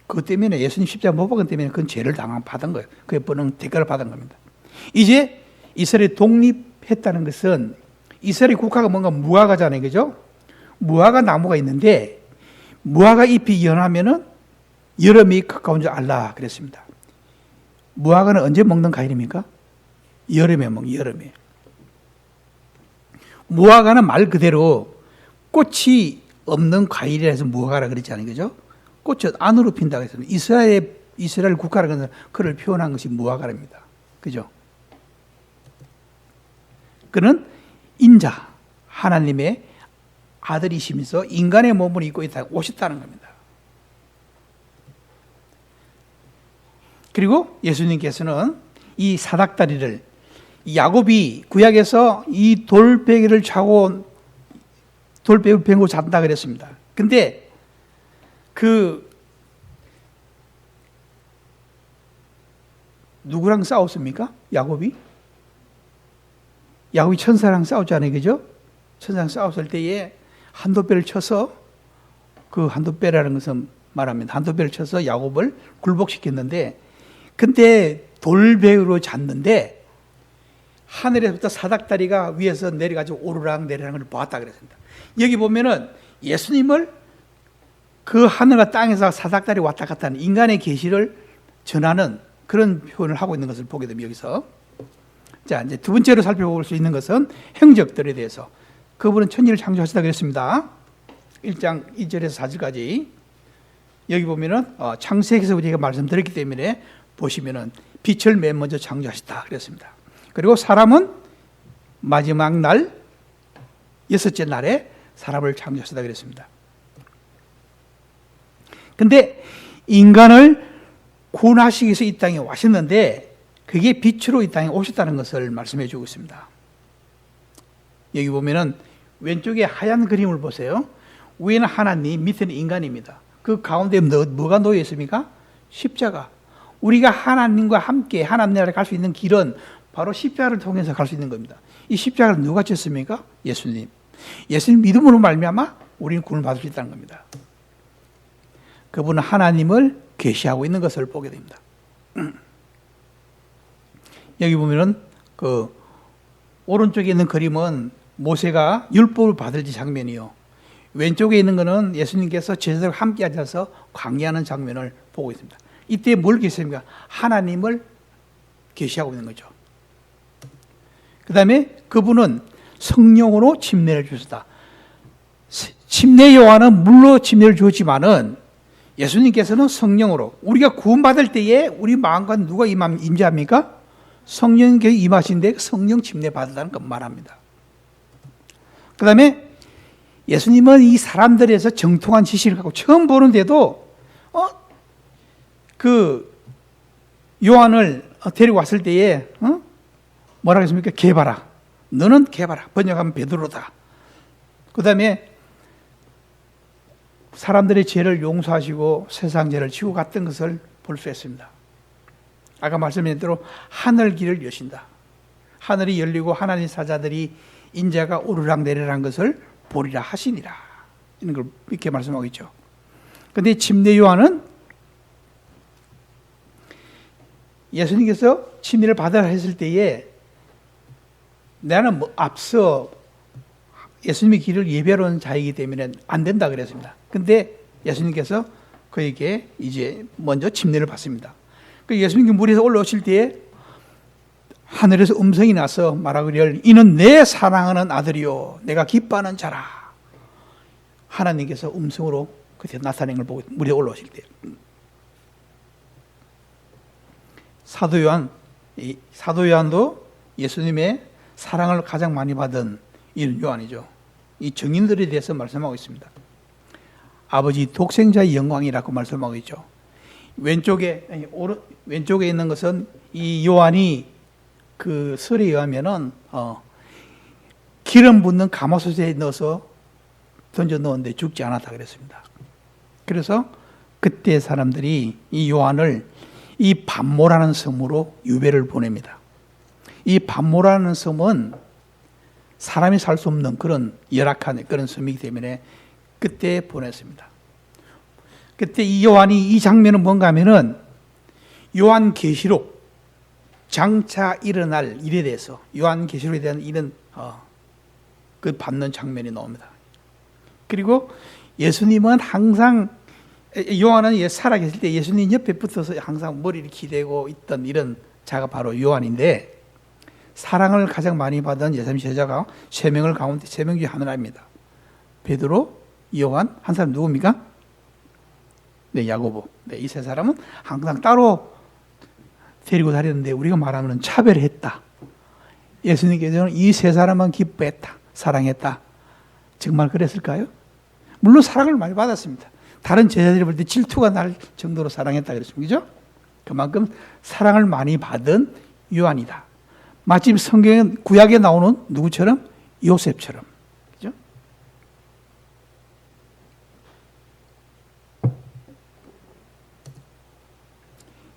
그것 때문에 예수님 십자가 못 박은 때문에 그건 죄를 받은 거예요. 그에 뻔한 대가를 받은 겁니다. 이제 이스라엘이 독립했다는 것은 이스라엘 국가가 뭔가 무화과잖아요. 그죠? 무화과 나무가 있는데 무화과 잎이 연하면은 여름이 가까운 줄 알라 그랬습니다. 무화과는 언제 먹는 과일입니까? 여름에 먹는 여름에. 무화과는 말 그대로 꽃이 없는 과일이라 해서 무화과라 그랬지 않아요. 그죠? 꽃이 안으로 핀다고 했습니다. 이스라엘 국가라는 것은 그를 표현한 것이 무화과랍니다. 그죠? 그는 인자, 하나님의 아들이시면서 인간의 몸을 입고 오셨다는 겁니다. 그리고 예수님께서는 이 사닥다리를 야곱이 구약에서 이 돌베개를 차고 돌베개를 베고 잔다 그랬습니다. 근데 누구랑 싸웠습니까? 야곱이 천사랑 싸웠잖아요. 그죠? 천사랑 싸웠을 때에 한도배를 쳐서, 그 한도배라는 것은 말합니다. 한도배를 쳐서 야곱을 굴복시켰는데, 근데 돌배로 잤는데 하늘에서부터 사닥다리가 위에서 내려가지고 오르락 내리락을 보았다 그랬습니다. 여기 보면은 예수님을 그 하늘과 땅에서 사닥다리 왔다 갔다 하는 인간의 계시를 전하는 그런 표현을 하고 있는 것을 보게 됩니다. 여기서. 자, 이제 두 번째로 살펴볼 수 있는 것은 행적들에 대해서. 그분은 천지를 창조하시다 그랬습니다. 1장 2절에서 4절까지. 여기 보면은 창세기에서 우리가 말씀드렸기 때문에 보시면은 빛을 맨 먼저 창조하시다 그랬습니다. 그리고 사람은 마지막 날, 6째 날에 사람을 창조하시다 그랬습니다. 근데 인간을 구원하시기 위해서 이 땅에 오셨는데, 그게 빛으로 이 땅에 오셨다는 것을 말씀해 주고 있습니다. 여기 보면은 왼쪽에 하얀 그림을 보세요. 위에는 하나님, 밑에는 인간입니다. 그 가운데 뭐가 놓여 있습니까? 십자가. 우리가 하나님과 함께 하나님 나라에 갈 수 있는 길은 바로 십자가를 통해서 갈 수 있는 겁니다. 이 십자가를 누가 졌습니까? 예수님. 예수님 믿음으로 말미암아 우리는 구원을 받을 수 있다는 겁니다. 그분은 하나님을 계시하고 있는 것을 보게 됩니다. 여기 보면은 그 오른쪽에 있는 그림은 모세가 율법을 받을 장면이요. 왼쪽에 있는 것은 예수님께서 제자들과 함께 앉아서 강의하는 장면을 보고 있습니다. 이때 뭘 계시합니까? 하나님을 계시하고 있는 거죠. 그 다음에 그분은 성령으로 침례를 주셨다. 침례 요한은 물로 침례를 주었지만은 예수님께서는 성령으로, 우리가 구원받을 때에 우리 마음과 누가 임재합니까? 성령께서 임하신데 성령 침례 받았다는 것 말합니다. 그 다음에 예수님은 이 사람들에서 정통한 지식을 갖고 처음 보는데도 그 요한을 데리고 왔을 때에 뭐라고 했습니까? 개봐라. 너는 개봐라. 번역하면 베드로다. 그 다음에 사람들의 죄를 용서하시고 세상 죄를 지고 갔던 것을 볼 수 있습니다. 아까 말씀드린 대로 하늘 길을 여신다. 하늘이 열리고 하나님 사자들이 인자가 오르락 내리락 것을 보리라 하시니라. 이런 걸 이렇게 말씀하고 있죠. 그런데 침례 요한은 예수님께서 침례를 받으라 했을 때에 나는 앞서 예수님의 길을 예배하러 온 자이기 때문에 안 된다 그랬습니다. 근데 예수님께서 그에게 이제 먼저 침례를 받습니다. 예수님이 물에서 올라오실 때에 하늘에서 음성이 나서 말하기를 이는 내 사랑하는 아들이요 내가 기뻐하는 자라. 하나님께서 음성으로 그때 나타낸 걸 보고 물에 올라오실 때 사도 요한도 예수님의 사랑을 가장 많이 받은 이런 요한이죠. 이 증인들에 대해서 말씀하고 있습니다. 아버지 독생자의 영광이라고 말씀하고 있죠. 왼쪽에 있는 것은 이 요한이 그 설에 의하면은 기름 붓는 가마솥에 넣어서 던져 넣었는데 죽지 않았다 그랬습니다. 그래서 그때 사람들이 이 요한을 이 반모라는 섬으로 유배를 보냅니다. 이 반모라는 섬은 사람이 살 수 없는 그런 열악한 그런 섬이기 때문에 그때 보냈습니다. 그때 이 요한이 이 장면은 뭔가 하면은 요한계시록 장차 일어날 일에 대해서 요한계시록에 대한 이런 그 받는 장면이 나옵니다. 그리고 예수님은 항상 요한은 살아계실 때 예수님 옆에 붙어서 항상 머리를 기대고 있던 이런 자가 바로 요한인데 사랑을 가장 많이 받은 예수님 제자가 3명을 가운데 3명 중에 하나입니다. 베드로, 요한, 한 사람 누굽니까? 네, 야고보. 네, 이 세 사람은 항상 따로 데리고 다녔는데 우리가 말하면 차별했다. 예수님께서는 이 세 사람만 기뻐했다. 사랑했다. 정말 그랬을까요? 물론 사랑을 많이 받았습니다. 다른 제자들이 볼 때 질투가 날 정도로 사랑했다 그랬습니다. 그죠? 그만큼 사랑을 많이 받은 요한이다. 마침 성경에 구약에 나오는 누구처럼? 요셉처럼. 그죠?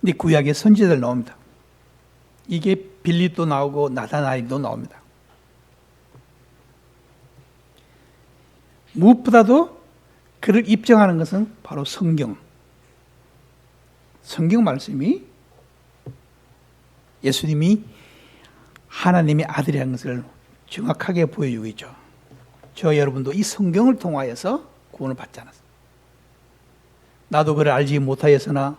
근데 구약에 선지자들 나옵니다. 이게 빌립도 나오고 나다나엘도 나옵니다. 무엇보다도 그를 입증하는 것은 바로 성경. 성경 말씀이 예수님이 하나님의 아들이라는 것을 정확하게 보여주고 있죠. 저 여러분도 이 성경을 통하여서 구원을 받지 않았습니다. 나도 그를 알지 못하였으나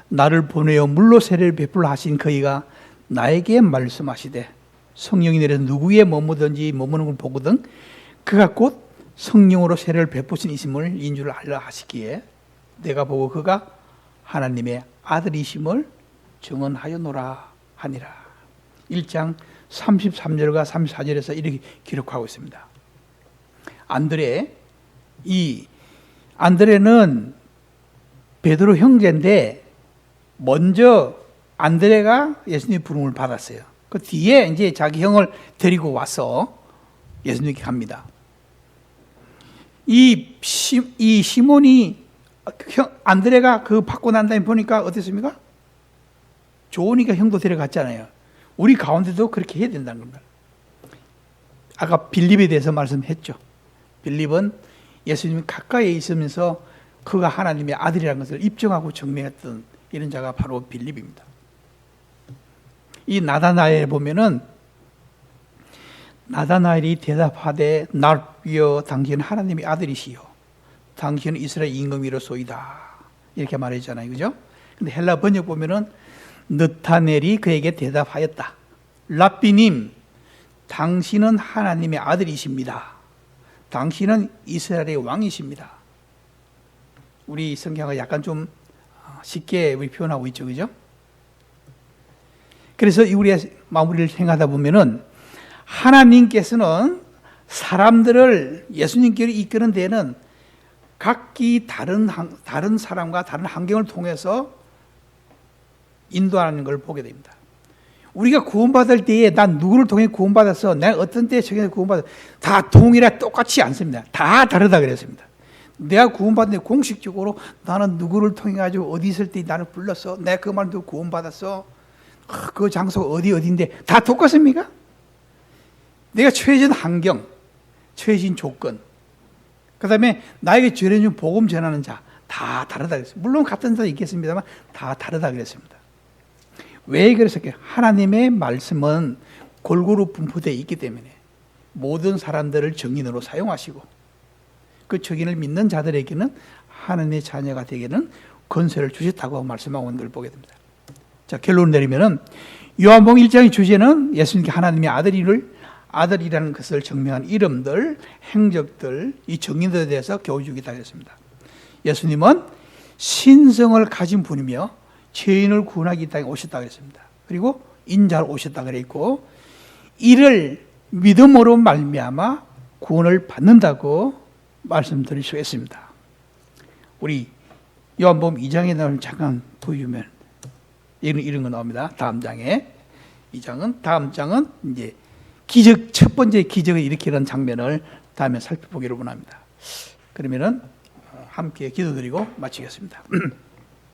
나를 보내어 물로 세례를 베풀라 하신 그이가 나에게 말씀하시되 성령이 내려서 누구에 머무든지 머무는 걸 보거든 그가 곧 성령으로 세례를 베푸신 이심을 인주를 알라 하시기에 내가 보고 그가 하나님의 아들이심을 증언하였노라 하니라. 1장 33절과 34절에서 이렇게 기록하고 있습니다. 안드레는 베드로 형제인데 먼저 안드레가 예수님의 부름을 받았어요. 그 뒤에 이제 자기 형을 데리고 와서 예수님께 갑니다. 이 시몬이 안드레가 그 받고 난 다음에 보니까 어땠습니까? 좋으니까 형도 데려갔잖아요. 우리 가운데도 그렇게 해야 된다는 겁니다. 아까 빌립에 대해서 말씀했죠. 빌립은 예수님이 가까이에 있으면서 그가 하나님의 아들이라는 것을 입증하고 증명했던 이런 자가 바로 빌립입니다. 이 나다나엘에 보면은 나다나엘이 대답하되 nar이여 당신은 하나님의 아들이시요 당신은 이스라엘 임금이로소이다 이렇게 말했잖아요. 그죠? 근데 헬라 번역 보면은 느타넬이 그에게 대답하였다. 랍비님, 당신은 하나님의 아들이십니다. 당신은 이스라엘의 왕이십니다. 우리 성경을 약간 좀 쉽게 우리 표현하고 있죠. 그죠? 그래서 우리의 마무리를 생각하다 보면은 하나님께서는 사람들을 예수님께로 이끄는 데에는 각기 다른 사람과 다른 환경을 통해서 인도하는 걸 보게 됩니다. 우리가 구원받을 때에 난 누구를 통해 구원받았어? 내가 어떤 때에 구원받았어? 다 동일하게 똑같지 않습니다. 다 다르다 그랬습니다. 내가 구원받는데 공식적으로 나는 누구를 통해 가지고 어디 있을 때 나를 불렀어? 내가 그 말 듣고 구원받았어? 그 장소가 어디인데 다 똑같습니까? 내가 처해진 환경, 처해진 조건, 그 다음에 나에게 전해준 복음 전하는 자 다 다르다 그랬습니다. 물론 같은 자도 있겠습니다만 다 다르다 그랬습니다. 왜 그랬을까요? 하나님의 말씀은 골고루 분포되어 있기 때문에 모든 사람들을 증인으로 사용하시고 그 증인을 믿는 자들에게는 하나님의 자녀가 되기는 권세를 주셨다고 말씀하고 있는 걸 보게 됩니다. 자, 결론을 내리면은 요한복음 1장의 주제는 예수님께 하나님의 아들이라는 것을 증명한 이름들, 행적들, 이 증인들에 대해서 교훈주기다 했습니다. 예수님은 신성을 가진 분이며 죄인을 구원하기 땅에 오셨다고 했습니다. 그리고 인자로 오셨다고 그랬고 이를 믿음으로 말미암아 구원을 받는다고 말씀드릴 수 있습니다. 우리 요한복음 2장에 나오는 잠깐 보여주면 이런 거 나옵니다. 다음 장에 다음 장은 이제 첫 번째 기적을 일으키는 장면을 다음에 살펴보기로 원합니다. 그러면은 함께 기도드리고 마치겠습니다.